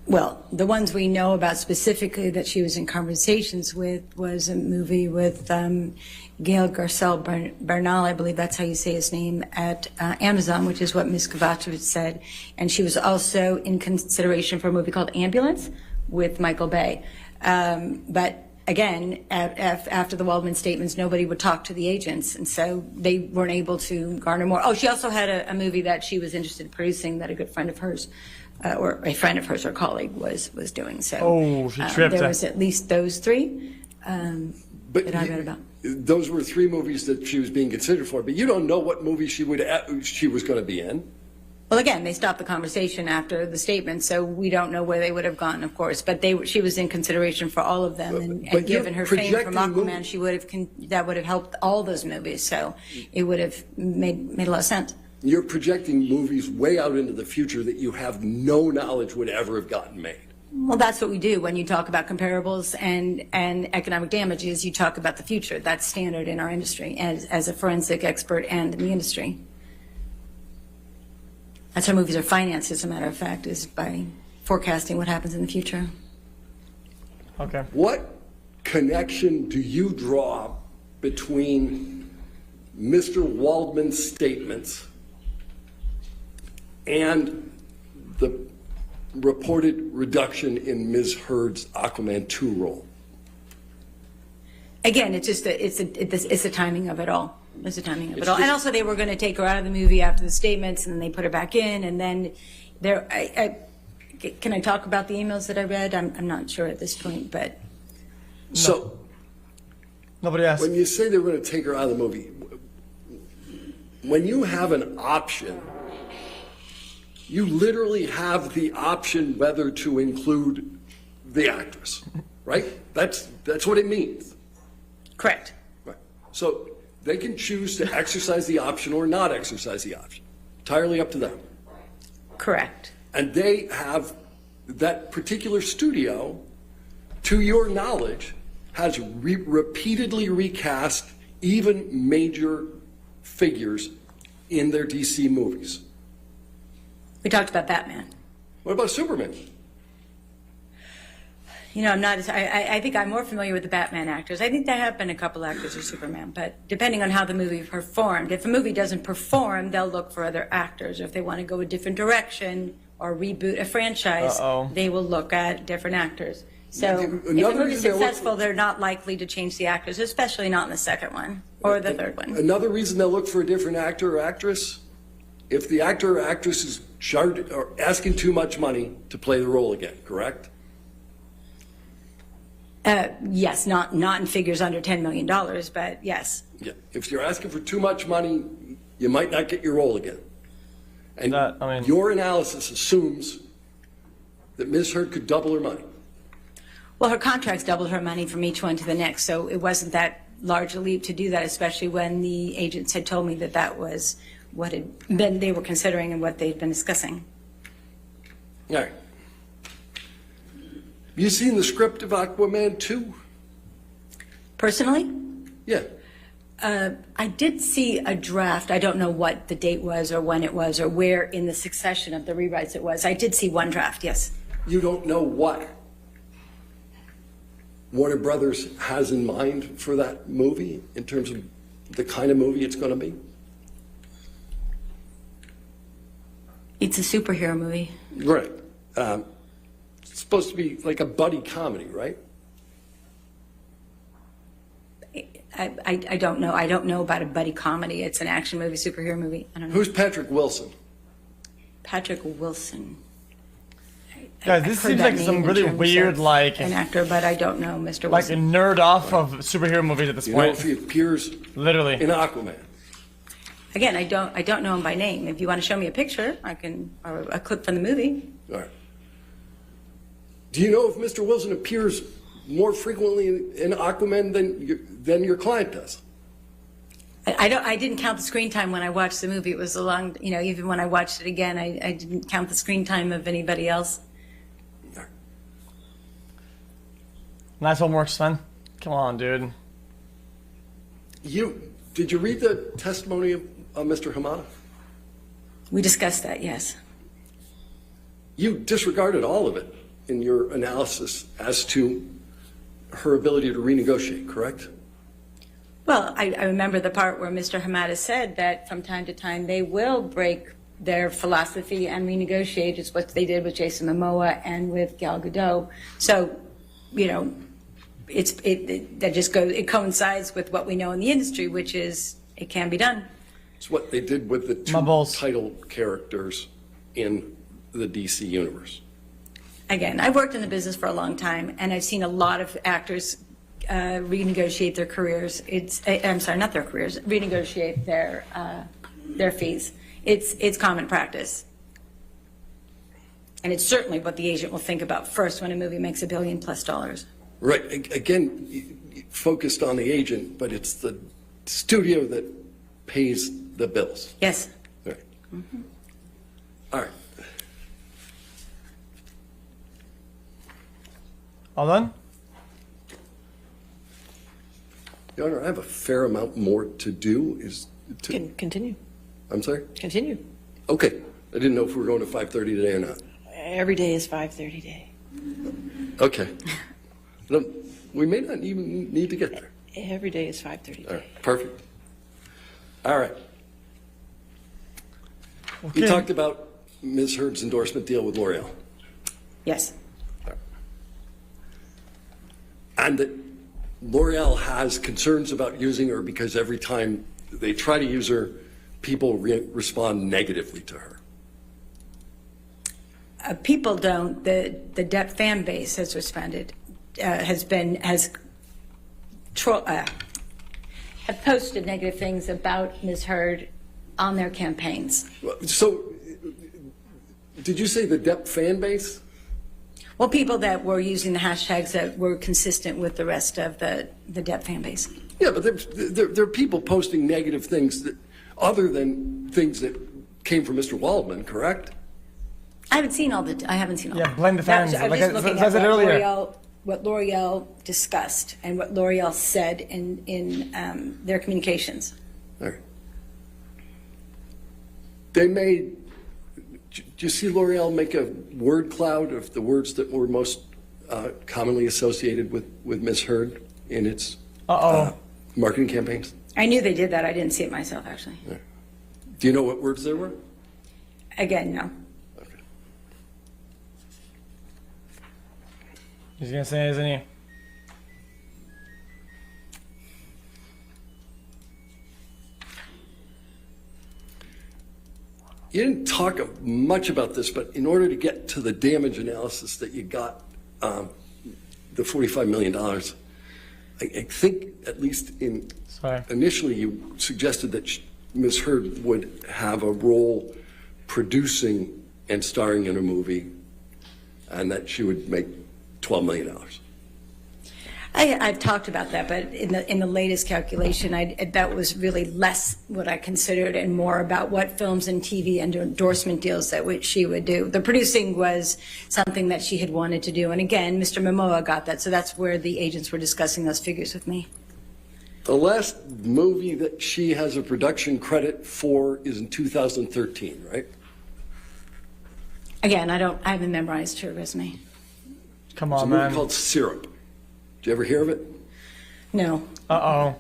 Well, the ones we know about specifically that she was in conversations with was a movie with Gail Garcelle Bernal, I believe that's how you say his name, at Amazon, which is what Ms. Kovacevic said. And she was also in consideration for a movie called Ambulance with Michael Bay. But again, after the Waldman statements, nobody would talk to the agents, and so they weren't able to garner more. Oh, she also had a movie that she was interested in producing that a good friend of hers, or a friend of hers or colleague was doing. So
Oh, she tripped.
there was at least those 3
But
that I read about.
those were 3 movies that she was being considered for, but you don't know what movie she was going to be in.
Well, again, they stopped the conversation after the statement, so we don't know where they would have gone, of course. But she was in consideration for all of them, and
But you're
given her fame from
projecting
Aquaman, that would have helped all those movies. So it would have made a lot of sense.
You're projecting movies way out into the future that you have no knowledge would ever have gotten made.
Well, that's what we do when you talk about comparables and economic damages. You talk about the future. That's standard in our industry as a forensic expert and in the industry. That's how movies are financed, as a matter of fact, is by forecasting what happens in the future.
Okay.
What connection do you draw between Mr. Waldman's statements and the reported reduction in Ms. Heard's Aquaman 2 role?
Again, it's just it's the timing of it all. It's the timing of it
It's
all. And
just-
also, they were going to take her out of the movie after the statements, and then they put her back in, and then there. Can I talk about the emails that I read? I'm not sure at this point, but
So
Nobody asked.
when you say they're going to take her out of the movie, when you have an option, you literally have the option whether to include the actress, right? That's what it means.
correct.
Right. So they can choose to exercise the option or not exercise the option. Entirely up to them.
Correct.
And they have that particular studio, to your knowledge, has repeatedly recast even major figures in their DC movies.
We talked about Batman.
What about Superman?
You know, I'm not. I think I'm more familiar with the Batman actors. I think there have been a couple actors of Superman, but depending on how the movie performed, if a movie doesn't perform, they'll look for other actors. If they want to go a different direction or reboot a franchise, they will look at different actors. So if a movie's successful, they're not likely to change the actors, especially not in the second one or the third one.
Another reason they'll look for a different actor or actress, if the actor or actress is charged or asking too much money to play the role again, correct?
Yes, not in figures under $10 million, but yes.
Yeah. If you're asking for too much money, you might not get your role again. And your analysis assumes that Ms. Heard could double her money.
Well, her contracts doubled her money from each one to the next, so it wasn't that large a leap to do that, especially when the agents had told me that that was what had been they were considering and what they'd been discussing.
All right. You seen the script of Aquaman 2?
Personally,
Yeah.
I did see a draft. I don't know what the date was or when it was or where in the succession of the rewrites it was. I did see one draft, yes.
You don't know what Warner Brothers has in mind for that movie in terms of the kind of movie it's going to be?
It's a superhero movie.
Right. It's supposed to be like a buddy comedy, right?
I don't know. I don't know about a buddy comedy. It's an action movie, superhero movie. I don't know.
Who's Patrick Wilson?
Patrick Wilson.
Guys, this
I've heard
seems
that
like
name
some
in
really
terms
weird,
of
like
an actor, but I don't know Mr.
like a
Wilson.
nerd off of superhero movies at this
You know
point.
if he appears
Literally.
in Aquaman?
Again, I don't know him by name. If you want to show me a picture, I can, or a clip from the movie.
All right. Do you know if Mr. Wilson appears more frequently in Aquaman than your client does?
I didn't count the screen time when I watched the movie. It was a long, even when I watched it again, I didn't count the screen time of anybody else.
Nice homework, Sven. Come on, dude.
Did you read the testimony of Mr. Hamada?
We discussed that, yes.
You disregarded all of it in your analysis as to her ability to renegotiate, correct?
Well, I remember the part where Mr. Hamada said that from time to time they will break their philosophy and renegotiate. It's what they did with Jason Momoa and with Gal Gadot. So, it coincides with what we know in the industry, which is it can be done.
It's what they did with the two title characters in the DC universe.
Again, I've worked in the business for a long time, and I've seen a lot of actors renegotiate their careers. I'm sorry, not their careers. Renegotiate their fees. It's common practice, and it's certainly what the agent will think about first when a movie makes $1 billion+ dollars.
Right. Again, you focused on the agent, but it's the studio that pays the bills.
Yes.
Right. Mm-hmm. All right.
All done?
Your Honor, I have a fair amount more to do.
Continue.
I'm sorry?
Continue.
Okay. I didn't know if we were going to 5:30 today or not.
Every day is 5:30 day.
Okay. No, we may not even need to get there.
Every day is 5:30
All
day.
right. Perfect. All right.
Okay.
You talked about Ms. Heard's endorsement deal with L'Oreal.
Yes.
And that L'Oreal has concerns about using her because every time they try to use her, people respond negatively to her.
People don't. The Depp fan base has responded, have posted negative things about Ms. Heard on their campaigns.
So, did you say the Depp fan base?
Well, people that were using the hashtags that were consistent with the rest of the Depp fan base.
Yeah, but there are people posting negative things that, other than things that came from Mr. Waldman, correct?
I haven't seen all the. I haven't seen all.
Yeah, blend the fans.
I was
Like
just
I
looking
said
at
earlier.
what L'Oreal discussed and what L'Oreal said in their communications.
All right. They made. Do you see L'Oreal make a word cloud of the words that were most commonly associated with Ms. Heard in its marketing campaigns?
I knew they did that. I didn't see it myself, actually.
Right. Do you know what words there were?
Again, no.
Okay.
He's gonna say, isn't he?
You didn't talk much about this, but in order to get to the damage analysis that you got, the $45 million, I think at least initially you suggested that Ms. Heard would have a role producing and starring in a movie, and that she would make $12 million.
I've talked about that, but in the latest calculation, that was really less what I considered and more about what films and TV and endorsement deals that she would do. The producing was something that she had wanted to do, and again, Mr. Momoa got that, so that's where the agents were discussing those figures with me.
The last movie that she has a production credit for is in 2013, right?
Again, I haven't memorized her resume.
Come
It's a
on,
movie
man.
called Syrup. Did you ever hear of it?
No.
Uh-oh.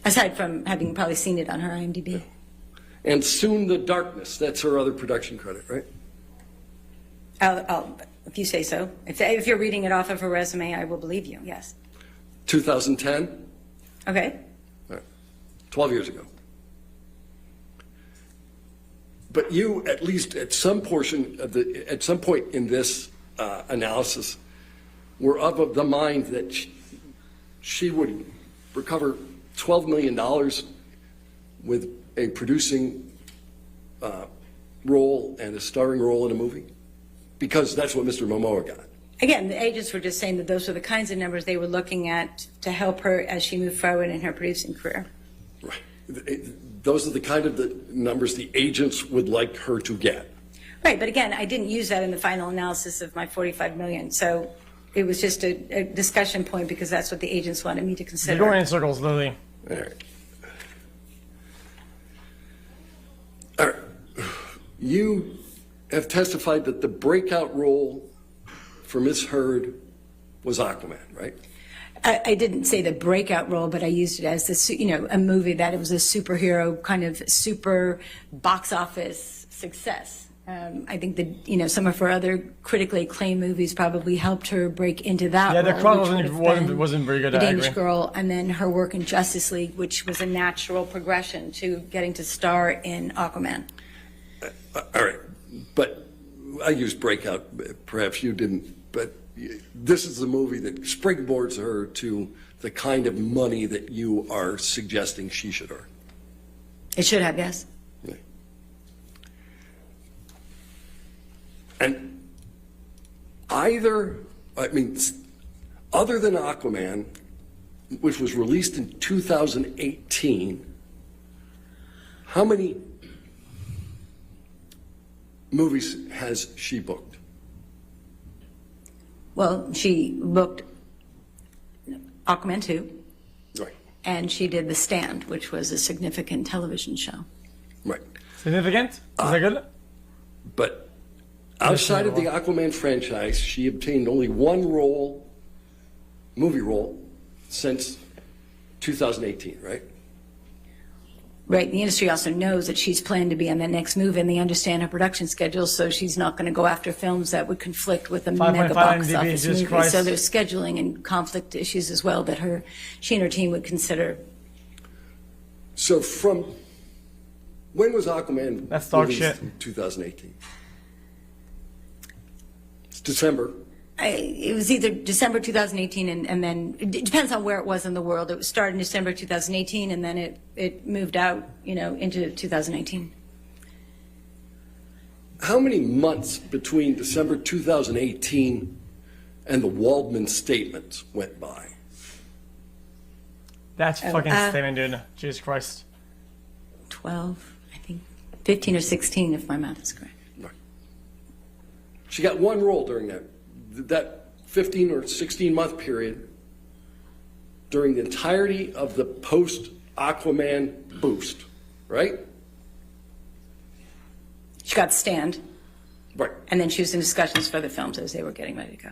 Aside from having probably seen it on her IMDb.
And Soon the Darkness, that's her other production credit, right?
If you say so. If you're reading it off of her resume, I will believe you, yes.
2010?
Okay.
All right. 12 years ago. But you, at least at some portion of at some point in this analysis, were of the mind that she would recover $12 million with a producing role and a starring role in a movie? Because that's what Mr. Momoa got.
Again, the agents were just saying that those were the kinds of numbers they were looking at to help her as she moved forward in her producing career.
Right. Those are the kind of the numbers the agents would like her to get.
Right, but again, I didn't use that in the final analysis of my $45 million, so it was just a discussion point because that's what the agents wanted me to consider.
You're going in circles, Lily.
All right. All right. You have testified that the breakout role for Ms. Heard was Aquaman, right?
I didn't say the breakout role, but I used it as a movie that it was a superhero kind of super box office success. I think that some of her other critically acclaimed movies probably helped her break into that.
Yeah, the
role,
Chronicles wasn't very good.
The
I
Danish
agree.
Girl, and then her work in Justice League, which was a natural progression to getting to star in Aquaman.
All right. But I used breakout. Perhaps you didn't. But this is the movie that springboards her to the kind of money that you are suggesting she should earn.
It should have, yes.
Yeah. And other than Aquaman, which was released in 2018, how many movies has she booked?
Well, she booked Aquaman 2.
Right.
And she did The Stand, which was a significant television show.
Right.
Significant? Is that good?
But outside of the Aquaman franchise, she obtained only one movie role, since 2018, right?
Right. The industry also knows that she's planned to be on that next move, and they understand her production schedule, so she's not going to go after films that would conflict with a
5.5
mega box
IMDb,
office
Jesus
movie.
Christ.
So there's scheduling and conflict issues as well that she and her team would consider.
So from when was Aquaman
That's dog
released
shit.
in 2018? It's December.
It was either December 2018 and then it depends on where it was in the world. It was started in December 2018 and then it moved out, into 2019.
How many months between December 2018 and the Waldman statements went by?
That's fucking statement, dude. Jesus Christ.
12, I think, 15 or 16 if my math is correct.
Right. She got one role during that 15 or 16 month period during the entirety of the post-Aquaman boost, right?
She got Stand,
Right.
and then she was in discussions for the films as they were getting ready to go.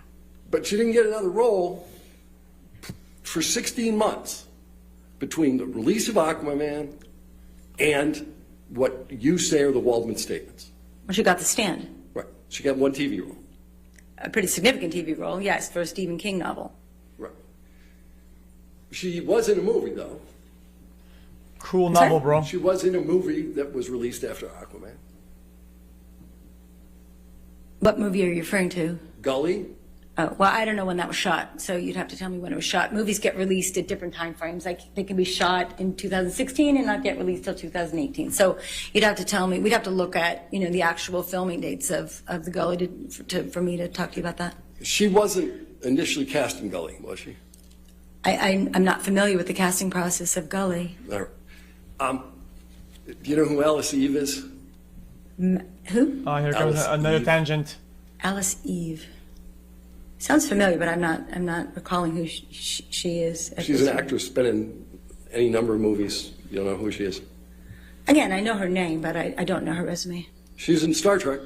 But she didn't get another role for 16 months between the release of Aquaman and what you say are the Waldman statements.
Well, she got the Stand,
Right. She got one TV role.
a pretty significant TV role, yes, for a Stephen King novel.
Right. She was in a movie, though.
Cool
Sorry?
novel, bro.
She was in a movie that was released after Aquaman.
What movie are you referring to?
Gully.
Oh, well, I don't know when that was shot, so you'd have to tell me when it was shot. Movies get released at different time frames. Like they can be shot in 2016 and not get released till 2018. So you'd have to tell me. We'd have to look at the actual filming dates of the Gully for me to talk to you about that.
She wasn't initially cast in Gully, was she?
I'm not familiar with the casting process of Gully.
All right. Do you know who Alice Eve is?
Who?
Oh, here comes
Alice
another
Eve.
tangent.
Alice Eve. Sounds familiar, but I'm not recalling who she is. at
She's
this
an
point.
actress, been in any number of movies. You don't know who she is?
Again, I know her name, but I don't know her resume.
She's in Star Trek.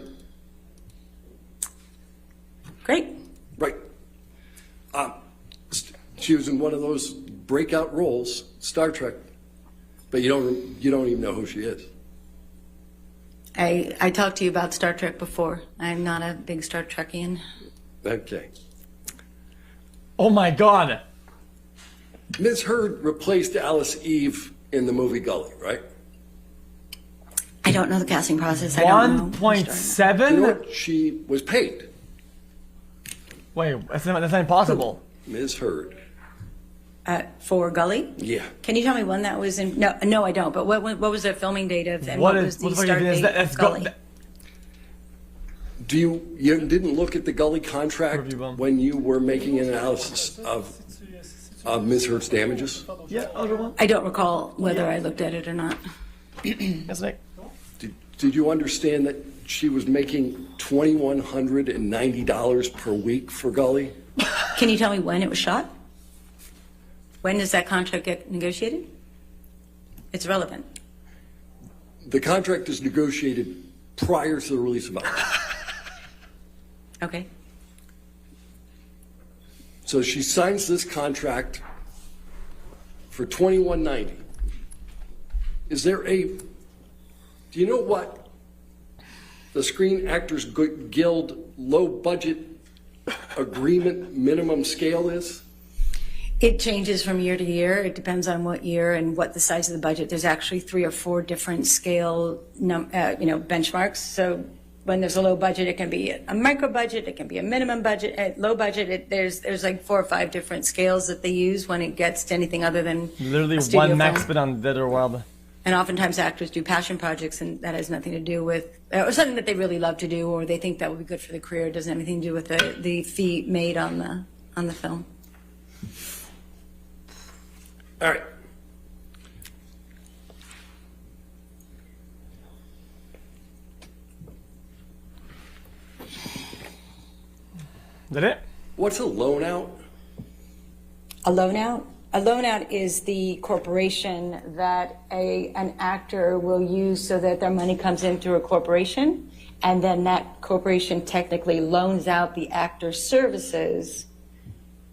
Great.
Right. She was in one of those breakout roles, Star Trek, but you don't even know who she is.
I talked to you about Star Trek before. I'm not a big Star Trekian.
Okay.
Oh my god.
Ms. Heard replaced Alice Eve in the movie Gully, right?
I don't know the casting process. I don't know.
1.7?
You know what she was paid?
Wait, that's not impossible.
Ms. Heard.
For Gully?
Yeah.
Can you tell me when that was in? No, I don't. But what was the filming date of? And
What
what
is
was the
what the fuck
start
is
date
that?
of
That's
Gully?
Do you didn't look at the Gully contract
Review bomb.
when you were making an analysis of Ms. Heard's damages?
Yeah, other one.
I don't recall whether I looked at it or not.
Yes, Nick.
Did you understand that she was making $2,190 per week for Gully?
Can you tell me when it was shot? When does that contract get negotiated? It's relevant.
The contract is negotiated prior to the release of Aquaman.
Okay.
So she signs this contract for $2,190. Do you know what the Screen Actors Guild low budget agreement minimum scale is?
It changes from year to year. It depends on what year and what the size of the budget. There's actually 3 or 4 different scale, benchmarks. So when there's a low budget, it can be a micro budget, it can be a minimum budget. At low budget, there's like 4 or 5 different scales that they use when it gets to anything other than
Literally
a studio
one max
film.
bid on Dead or Wild.
And oftentimes actors do passion projects, and that has nothing to do with, or something that they really love to do, or they think that would be good for the career. It doesn't have anything to do with the fee made on the film.
All right.
Did it?
What's a loan out?
A loan out? A loan out is the corporation that an actor will use so that their money comes in through a corporation, and then that corporation technically loans out the actor's services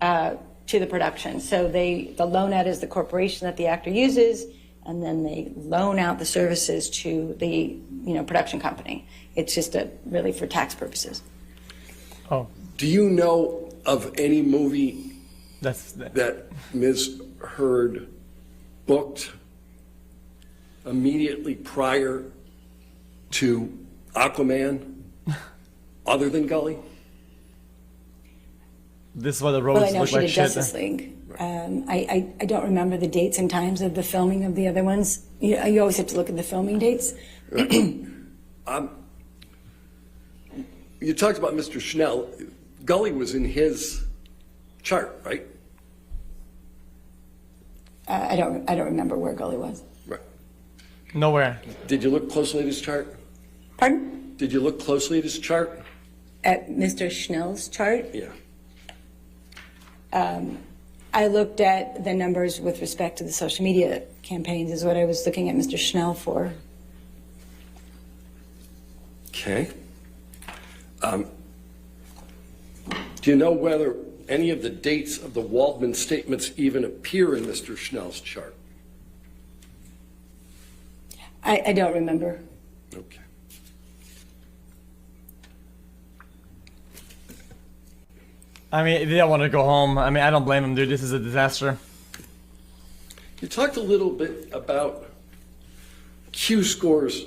to the production. So the loan out is the corporation that the actor uses and then they loan out the services to the production company. It's just really for tax purposes.
Oh,
Do you know of any movie
that.
that Ms. Heard booked immediately prior to Aquaman other than Gully?
This is why the
Well, I
roads
know
look
she
like
did
shit.
Justice League. I don't remember the dates and times of the filming of the other ones. You always have to look at the filming dates.
You talked about Mr. Schnell. Gully was in his chart, right?
I don't remember where Gully was.
Right.
Nowhere.
Did you look closely at his chart?
Pardon?
Did you look closely at his chart?
At Mr. Schnell's chart?
Yeah.
I looked at the numbers with respect to the social media campaigns is what I was looking at Mr. Schnell for.
Okay. Do you know whether any of the dates of the Waldman statements even appear in Mr. Schnell's chart?
I don't remember.
Okay.
I mean, they don't want to go home. I mean, I don't blame them, dude. This is a disaster.
You talked a little bit about Q scores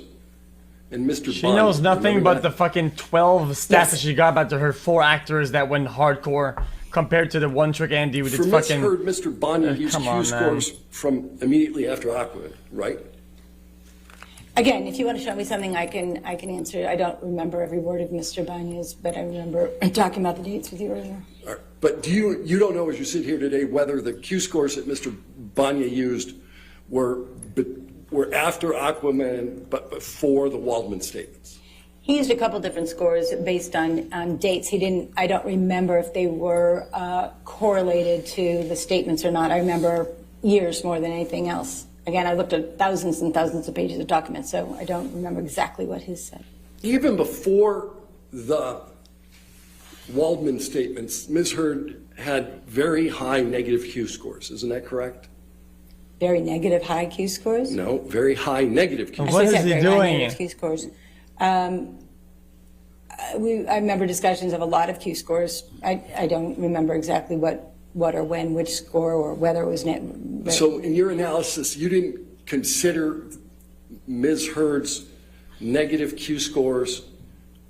and Mr.
She
Bond.
knows nothing
Remember
but the
that?
fucking 12 stats that she got about her 4 actors that went hardcore compared to the one trick Andy with
For
its
Ms.
fucking.
Heard, Mr. Bond used
come
Q
on, man.
scores from immediately after Aquaman, right?
Again, if you want to show me something, I can answer it. I don't remember every word of Mr. Banya's, but I remember talking about the dates with you earlier.
All right. But you don't know as you sit here today whether the Q scores that Mr. Banya used were after Aquaman but before the Waldman statements?
He used a couple different scores based on dates. I don't remember if they were correlated to the statements or not. I remember years more than anything else. Again, I looked at thousands and thousands of pages of documents, so I don't remember exactly what his said.
Even before the Waldman statements, Ms. Heard had very high negative Q scores. Isn't that correct?
Very negative high Q scores?
No, very high negative Q
As
What
I
is
said,
he
very high
doing?
negative Q scores. I remember discussions of a lot of Q scores. I don't remember exactly what or when, which score, or whether it was net.
So in your analysis, you didn't consider Ms. Heard's negative Q scores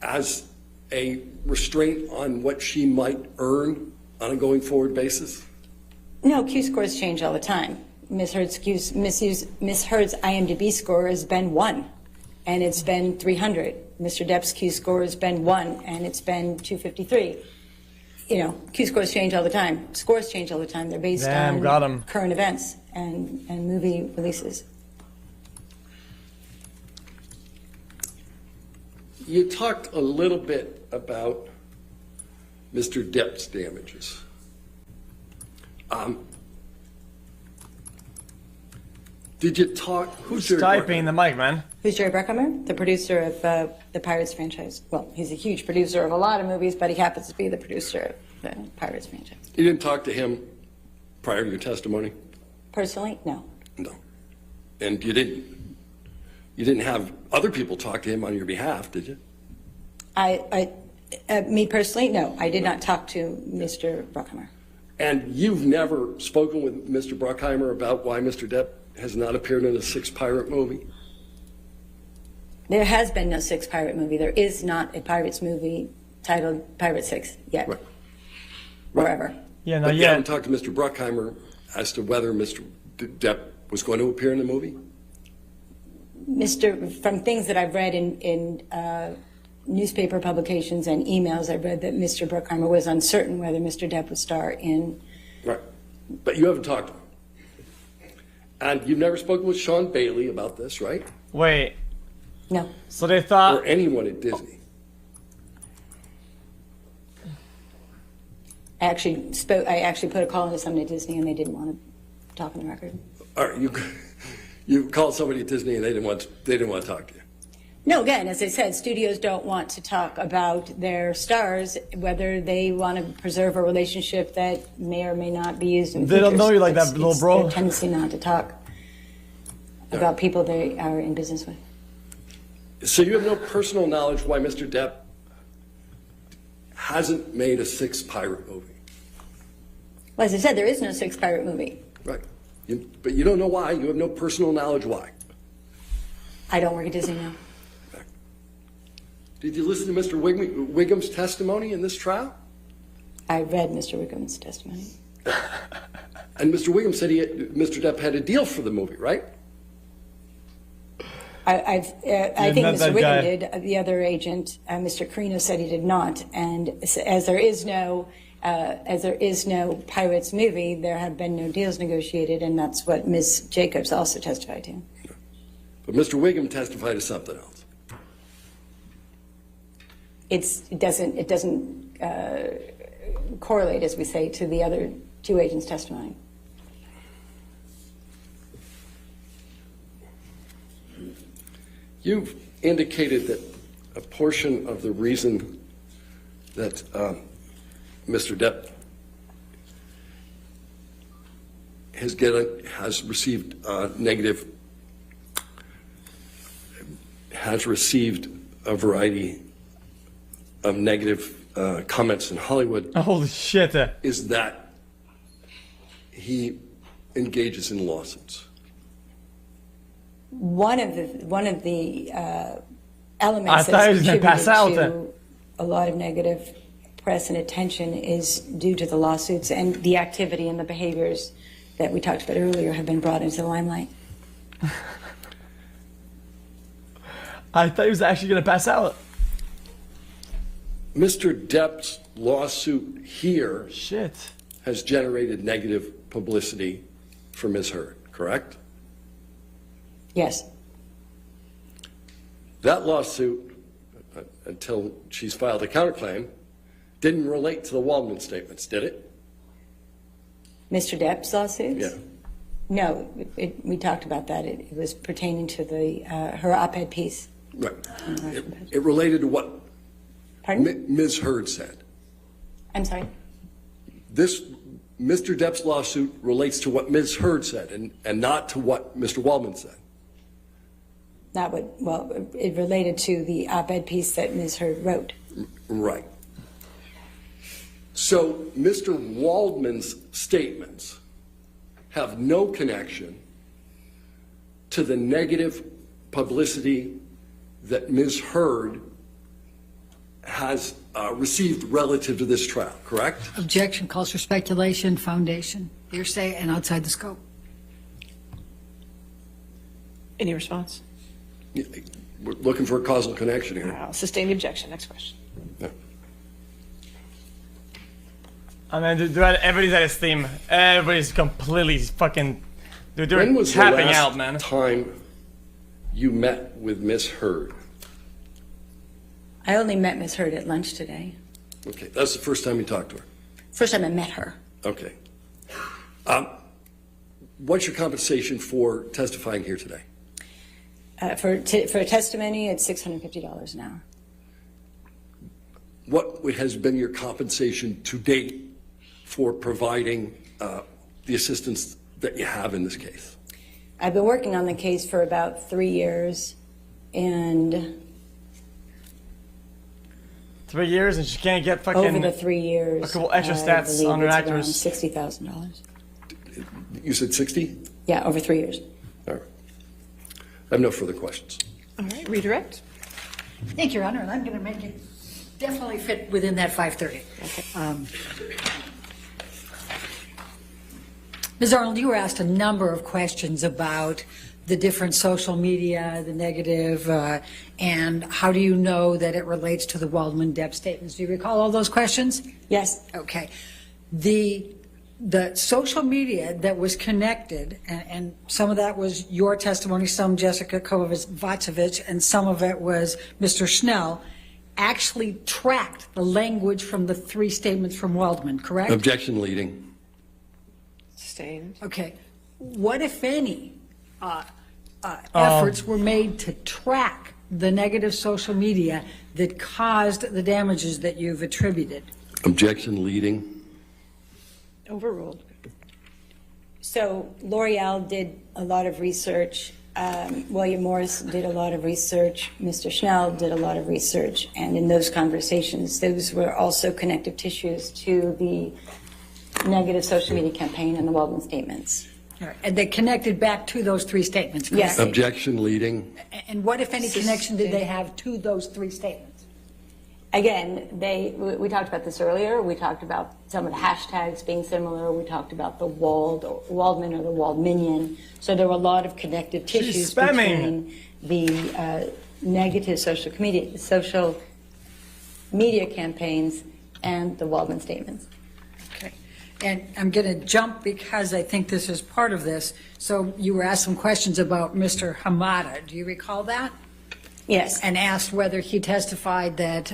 as a restraint on what she might earn on a going forward basis?
No, Q scores change all the time. Ms. Heard's IMDb score has been 1, and it's been 300. Mr. Depp's Q score has been 1, and it's been 253. Q scores change all the time. Scores change all the time. They're based
Damn, got 'em.
on current events and movie releases.
You talked a little bit about Mr. Depp's damages. Did you talk?
Who's
Jerry
typing
Bruckheimer?
the mic, man?
Who's Jerry Bruckheimer? The producer of the Pirates franchise. Well, he's a huge producer of a lot of movies, but he happens to be the producer of the Pirates franchise.
You didn't talk to him prior to your testimony?
Personally, no.
No. And you didn't have other people talk to him on your behalf, did you?
Me personally, no. I did not talk to Mr. Bruckheimer.
And you've never spoken with Mr. Bruckheimer about why Mr. Depp has not appeared in a 6 pirate movie?
There has been no 6 pirate movie. There is not a Pirates movie titled Pirate 6 yet.
Right.
Or ever.
Yeah, no,
But you
yeah.
haven't talked to Mr. Bruckheimer as to whether Mr. Depp was going to appear in the movie?
From things that I've read in newspaper publications and emails, I've read that Mr. Bruckheimer was uncertain whether Mr. Depp would star in.
Right. But you haven't talked to him. And you've never spoken with Sean Bailey about this, right?
Wait.
No.
So they thought.
Or anyone at Disney?
I actually put a call into someone at Disney, and they didn't want to talk on the record.
All right, you called somebody at Disney and they didn't want to talk to you.
No, again, as I said, studios don't want to talk about their stars, whether they want to preserve a relationship that may or may not be used in the
They don't
future.
know you like that,
It's
little bro.
their tendency not to talk. about people they are in business with.
So you have no personal knowledge why Mr. Depp hasn't made a 6th pirate movie?
Well, as I said, there is no 6th pirate movie.
Right. But you don't know why. You have no personal knowledge why.
I don't work at Disney now.
Did you listen to Mr. Wiggum's testimony in this trial?
I read Mr. Wiggum's testimony.
And Mr. Wiggum said Mr. Depp had a deal for the movie, right?
I think
not
Mr.
that
Wiggum
guy.
did. The other agent, Mr. Carino, said he did not. And as there is no Pirates movie, there have been no deals negotiated, and that's what Ms. Jacobs also testified to.
But Mr. Wiggum testified to something else.
It doesn't correlate, as we say, to the other two agents' testimony.
You've indicated that a portion of the reason that Mr. Depp has received a variety of negative comments in Hollywood
Holy shit.
is that he engages in lawsuits.
One of the
I
elements
thought he
that's
was gonna pass
contributed
out.
to a lot of negative press and attention is due to the lawsuits, and the activity and the behaviors that we talked about earlier have been brought into the limelight.
I thought he was actually going to pass out.
Mr. Depp's lawsuit here
Shit.
has generated negative publicity for Ms. Heard, correct?
Yes.
That lawsuit, until she's filed a counterclaim, didn't relate to the Waldman statements, did it?
Mr. Depp's lawsuits?
Yeah.
No, we talked about that. It was pertaining to her op-ed piece.
Right. It related to what
Pardon?
Ms. Heard said.
I'm sorry?
Mr. Depp's lawsuit relates to what Ms. Heard said and not to what Mr. Waldman said.
It related to the op-ed piece that Ms. Heard wrote.
Right. So Mr. Waldman's statements have no connection to the negative publicity that Ms. Heard has received relative to this trial, correct?
Objection calls for speculation, foundation, hearsay, and outside the scope.
Any response?
We're looking for a causal connection here.
I'll sustain the objection. Next question.
Yeah.
I mean, dude, everybody's at his theme. Everybody's completely fucking. Dude, they're
When was the
tapping
last
out, man.
time you met with Ms. Heard?
I only met Ms. Heard at lunch today.
Okay, that's the first time you talked to her.
First time I met her.
Okay. What's your compensation for testifying here today?
For a testimony, it's $650 an hour.
What has been your compensation to date for providing the assistance that you have in this case?
I've been working on the case for about 3 years, and
3 years and she can't get fucking.
over the 3 years,
a couple extra
I
stats
believe
on her
it's
actors.
around $60,000.
You said 60?
Yeah, over 3 years.
All right. I have no further questions.
All right, redirect.
Thank you, Your Honor, and I'm going to make it definitely fit within that 5:30. Ms. Arnold, you were asked a number of questions about the different social media, the negative, and how do you know that it relates to the Waldman Depp statements? Do you recall all those questions?
Yes.
Okay. The social media that was connected, and some of that was your testimony, some Jessica Kovacevic, and some of it was Mr. Schnell, actually tracked the language from the 3 statements from Waldman, correct?
Objection leading.
Sustained.
Okay. What, if any, efforts were made to track the negative social media that caused the damages that you've attributed?
Objection leading.
Overruled.
So L'Oreal did a lot of research William Morris did a lot of research. Mr. Schnell did a lot of research. And in those conversations, those were also connective tissues to the negative social media campaign and the Waldman statements.
All right. And they connected back to those three statements, correct?
Yes.
Objection leading.
And what, if any, connection did they have to those three statements?
Again, we talked about this earlier. We talked about some of the hashtags being similar. We talked about the Waldman or the Waldminion. So there were a lot of connective tissues between the negative social media campaigns and the Waldman statements.
Okay. And I'm going to jump because I think this is part of this. So you were asked some questions about Mr. Hamada. Do you recall that?
Yes.
And asked whether he testified that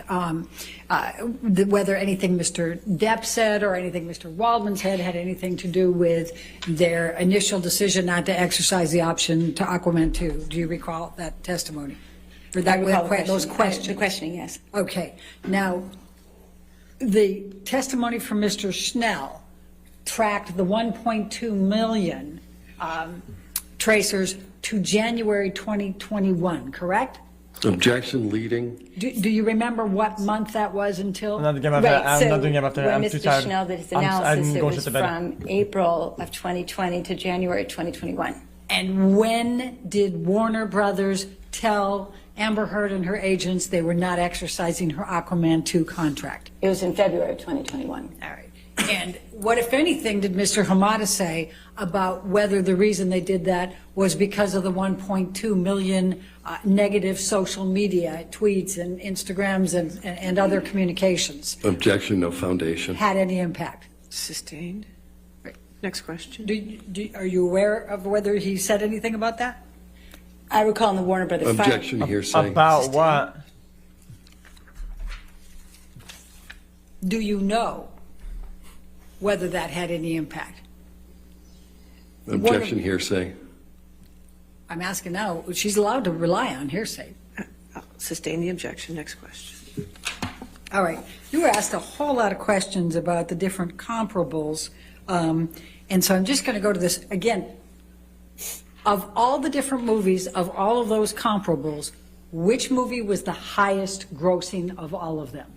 whether anything Mr. Depp said or anything Mr. Waldman said had anything to do with their initial decision not to exercise the option to Aquaman 2. Do you recall that testimony? Or that, those questions?
The questioning, yes.
Okay. Now, the testimony from Mr. Schnell tracked the 1.2 million tracers to January 2021, correct?
Objection leading.
Do you remember what month that was until?
I'm not doing it after. I'm not doing it after.
When
I'm
Mr.
too tired.
Schnell did his analysis, it was
to bed.
from April of 2020 to January 2021.
And when did Warner Brothers tell Amber Heard and her agents they were not exercising her Aquaman 2 contract?
It was in February of 2021.
All right. And what, if anything, did Mr. Hamada say about whether the reason they did that was because of the 1.2 million negative social media tweets and Instagrams and other communications?
Objection, no foundation.
Had any impact?
Sustained. Next question.
Are you aware of whether he said anything about that?
I recall in the Warner Brothers file.
Objection, hearsay.
About what?
Do you know whether that had any impact?
Objection, hearsay.
I'm asking now. She's allowed to rely on hearsay.
I'll sustain the objection. Next question.
All right. You were asked a whole lot of questions about the different comparables. And so I'm just going to go to this again. Of all the different movies, of all of those comparables, which movie was the highest grossing of all of them?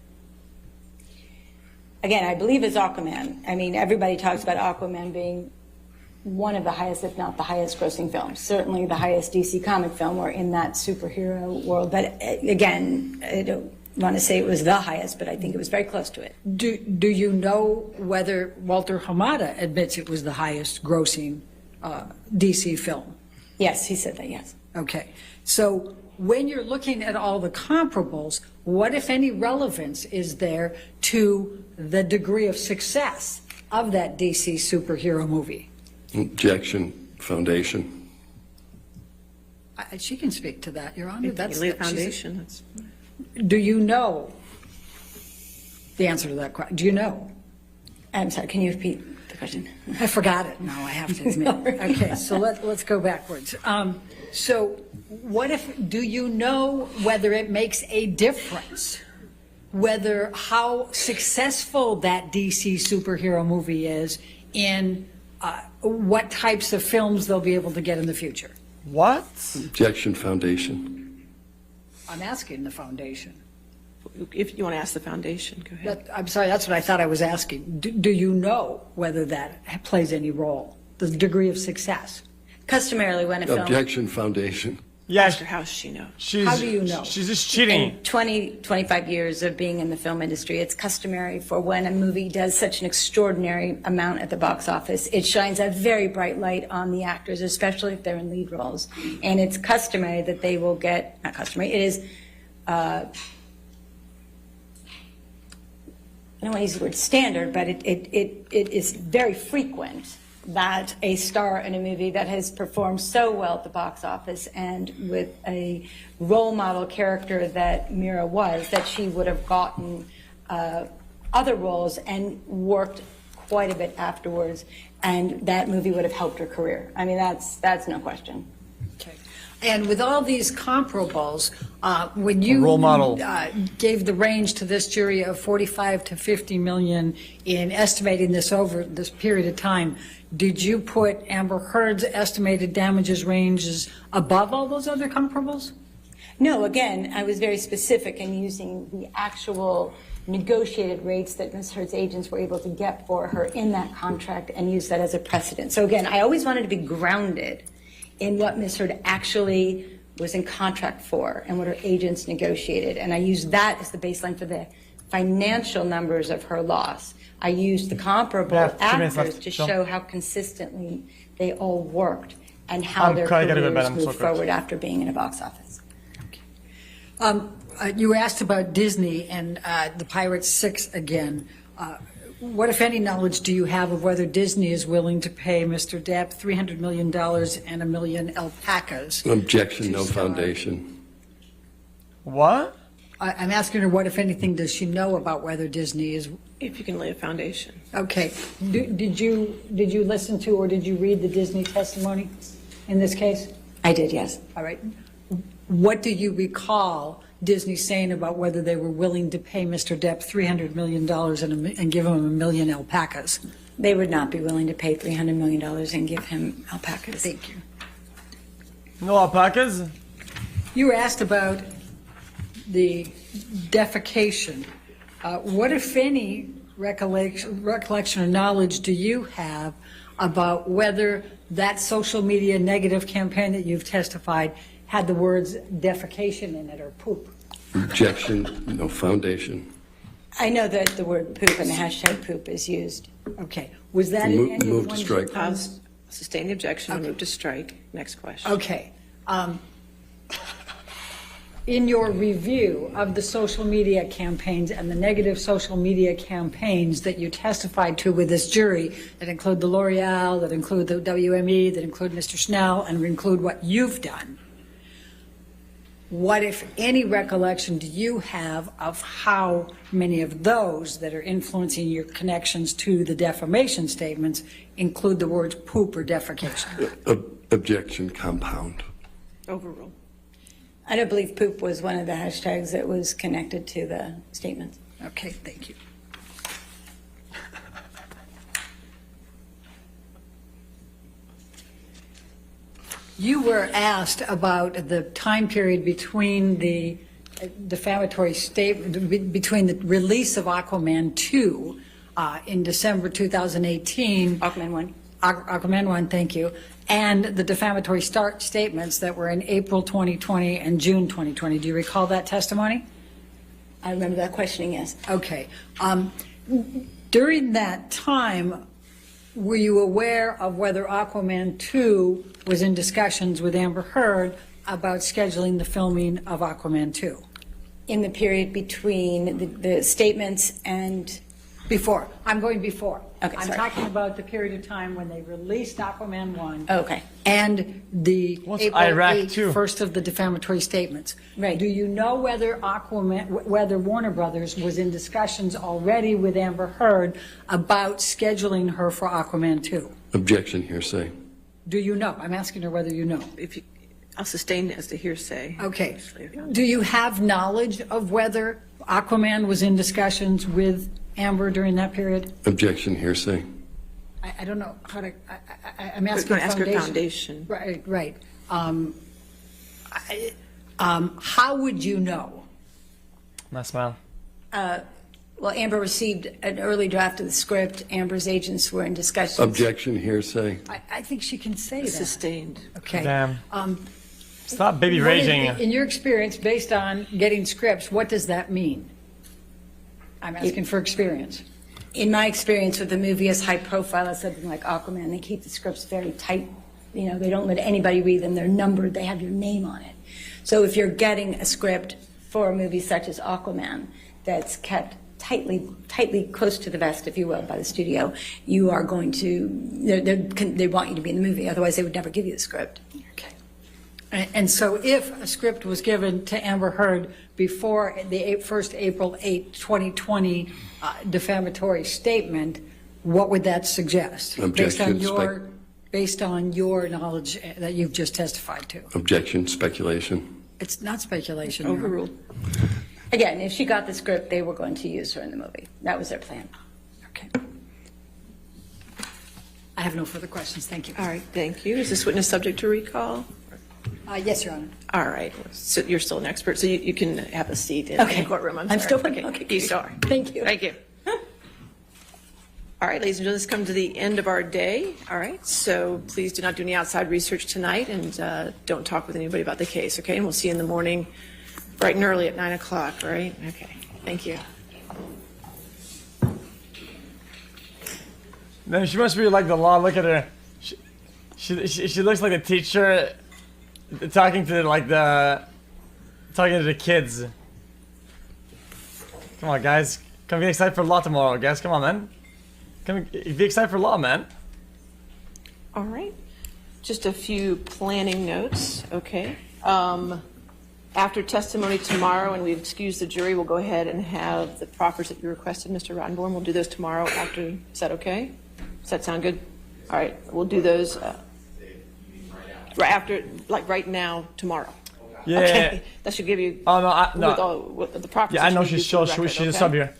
Again, I believe it's Aquaman. I mean, everybody talks about Aquaman being one of the highest, if not the highest grossing films. Certainly the highest DC comic film or in that superhero world. But again, I don't want to say it was the highest, but I think it was very close to it.
Do you know whether Walter Hamada admits it was the highest grossing DC film?
Yes, he said that, yes.
Okay. So when you're looking at all the comparables, what, if any, relevance is there to the degree of success of that DC superhero movie?
Objection, foundation.
She can speak to that, Your Honor.
That's the foundation.
Do you know the answer to that question? Do you know?
I'm sorry, can you repeat the question?
I forgot it. No, I have to admit. Okay, so let's go backwards. So what if, do you know whether it makes a difference, whether how successful that DC superhero movie is in what types of films they'll be able to get in the future?
What?
Objection, foundation.
I'm asking the foundation.
If you want to ask the foundation, go ahead.
I'm sorry, that's what I thought I was asking. Do you know whether that plays any role, the degree of success?
Customarily, when a film...
Objection, foundation.
Yeah.
Ask her how she knows.
How do you know?
She's just cheating.
In 25 years of being in the film industry, it's customary for when a movie does such an extraordinary amount at the box office, it shines a very bright light on the actors, especially if they're in lead roles. And it's customary that they will get, not customary, it is, I don't want to use the word standard, but it is very frequent that a star in a movie that has performed so well at the box office and with a role model character that Mira was, that she would have gotten other roles and worked quite a bit afterwards, and that movie would have helped her career. I mean, that's no question.
Okay. And with all these comparables, when you
role model.
Gave the range to this jury of 45 to 50 million in estimating this over this period of time, did you put Amber Heard's estimated damages ranges above all those other comparables?
No, again, I was very specific in using the actual negotiated rates that Ms. Heard's agents were able to get for her in that contract and use that as a precedent. So again, I always wanted to be grounded in what Ms. Heard actually was in contract for and what her agents negotiated. And I used that as the baseline for the financial numbers of her loss. I used the comparable actors to show how consistently they all worked and how their careers moved forward after being in a box office.
You asked about Disney and the Pirates 6 again. What, if any, knowledge do you have of whether Disney is willing to pay Mr. Depp $300 million and 1 million alpacas?
Objection, no foundation.
What?
I'm asking her what, if anything, does she know about whether Disney is...
If you can lay a foundation.
Okay. Did you listen to or did you read the Disney testimony in this case?
I did, yes.
All right. What do you recall Disney saying about whether they were willing to pay Mr. Depp $300 million and give him 1 million alpacas?
They would not be willing to pay $300 million and give him alpacas.
Thank you.
No alpacas?
You asked about the defecation. What, if any, recollection or knowledge do you have about whether that social media negative campaign that you've testified had the words defecation in it or poop?
Objection, no foundation.
I know that the word poop and the hashtag poop is used.
Okay. Was that in any of the
Move to
ones
strike.
you found?
Sustain the objection, move to strike. Next question.
Okay. In your review of the social media campaigns and the negative social media campaigns that you testified to with this jury, that include the L'Oreal, that include the WME, that include Mr. Schnell, and include what you've done, what, if any, recollection do you have of how many of those that are influencing your connections to the defamation statements include the words poop or defecation?
Objection, compound.
Overrule.
I don't believe poop was one of the hashtags that was connected to the statements.
Okay, thank you. You were asked about the time period between the defamatory statement, between the release of Aquaman 2 in December 2018.
Aquaman 1.
Aquaman 1, thank you. And the defamatory statements that were in April 2020 and June 2020. Do you recall that testimony?
I remember that questioning, yes.
Okay. During that time, were you aware of whether Aquaman 2 was in discussions with Amber Heard about scheduling the filming of Aquaman 2?
In the period between the statements and...
Before. I'm going before.
Okay,
I'm
sorry.
talking about the period of time when they released Aquaman 1.
Oh, okay.
And the April
Iraq
8th,
too?
first of the defamatory statements.
Right.
Do you know whether whether Warner Brothers was in discussions already with Amber Heard about scheduling her for Aquaman 2?
Objection, hearsay.
Do you know? I'm asking her whether you know.
I'll sustain as the hearsay.
Okay. Do you have knowledge of whether Aquaman was in discussions with Amber during that period?
Objection, hearsay.
I don't know how to. I'm asking
We're going to ask her
foundation.
foundation.
Right. How would you know?
Nice smile.
Well, Amber received an early draft of the script. Amber's agents were in discussions.
Objection, hearsay.
I think she can say that.
Sustained.
Okay.
Damn. Stop baby raging.
In your experience, based on getting scripts, what does that mean? I'm asking for experience.
In my experience with the movie as high profile as something like Aquaman, they keep the scripts very tight. You know, they don't let anybody read them. They're numbered. They have your name on it. So if you're getting a script for a movie such as Aquaman that's kept tightly close to the vest, if you will, by the studio, you are going to, they want you to be in the movie. Otherwise, they would never give you the script.
Okay. And so if a script was given to Amber Heard before the first April 8, 2020 defamatory statement, what would that suggest?
Objection,
based on your knowledge that you've just testified to.
Objection, speculation.
It's not speculation. Your Honor.
Overruled.
Again, if she got the script, they were going to use her in the movie. That was their plan.
Okay. I have no further questions. Thank you.
All right, thank you. Is this witness subject to recall?
Yes, Your Honor.
All right, so you're still an expert, so you can have a seat in
Okay.
the courtroom.
I'm
sorry.
still-
okay.
okay.
You still are.
Thank you.
Thank you. All right, ladies and gentlemen, let's come to the end of our day. All right, so please do not do any outside research tonight, and don't talk with anybody about the case, okay? And we'll see you in the morning, bright and early at 9 o'clock, all right? Okay, thank you.
Man, she must be like the law. Look at her. She looks like a teacher talking to the kids. Come on, guys. Come be excited for law tomorrow, guys. Come on, man. Come be excited for law, man.
All right, just a few planning notes, okay? After testimony tomorrow, and we've excused the jury, we'll go ahead and have the proffers that you requested, Mr. Rottenborn. We'll do those tomorrow after. Is that okay? Does that sound good? All right, we'll do those right after, like right now, tomorrow.
Yeah.
Okay, that should give you.
Oh no, no.
With all with the proffers.
Yeah, I
that
know
you
she's
do for the
she's
record,
she's a
okay?
sub here.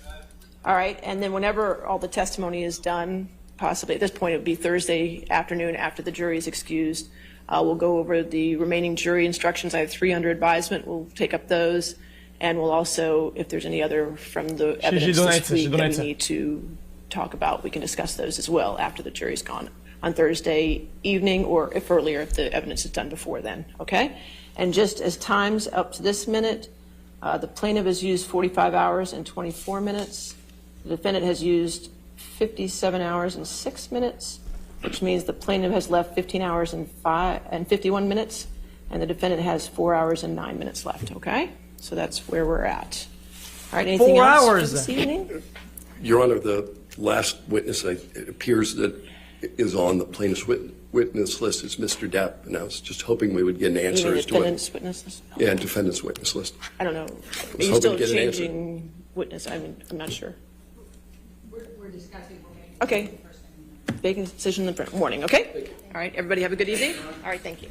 All right, and then whenever all the testimony is done, possibly at this point it would be Thursday afternoon after the jury is excused, we'll go over the remaining jury instructions. I have 3 under advisement. We'll take up those, and we'll also, if there's any other from the evidence this week that we need to talk about, we can discuss those as well after the jury's gone on Thursday evening, or if earlier, if the evidence is done before then, okay? And just as times up to this minute, the plaintiff has used 45 hours and 24 minutes. The defendant has used 57 hours and 6 minutes, which means the plaintiff has left 15 hours and 51 minutes, and the defendant has 4 hours and 9 minutes left, okay? So that's where we're at. All right, anything
4
else
hours.
for this evening?
Your Honor, the last witness, it appears that is on the plaintiff's witness list is Mr. Depp, and I was just hoping we would get an
You
answer
mean
as to what.
defendant's witness list?
Yeah, and defendant's witness list.
I don't know. Are
hoping
you
to
still
get an answer.
changing witness? I'm not sure.
We're discussing.
Okay. Making a decision in the morning, okay? All right, everybody have a good evening. All right, thank you.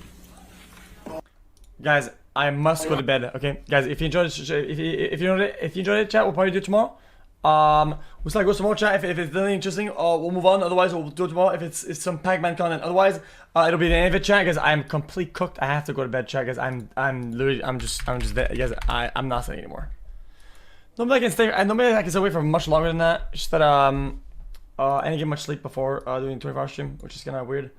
Guys, I must go to bed. Okay, guys, if you enjoyed it, if you enjoyed it, chat, we'll probably do it tomorrow. We'll start go some more chat if it's really interesting. We'll move on. Otherwise, we'll do it tomorrow if it's some Pac-Man content. Otherwise, it'll be the end of it, chat. Guys, I'm complete cooked. I have to go to bed, chat. Guys, I'm just there. Guys, I'm not staying anymore. Nobody I can stay away for much longer than that. It's just that I didn't get much sleep before doing 24-hour stream, which is kind of weird.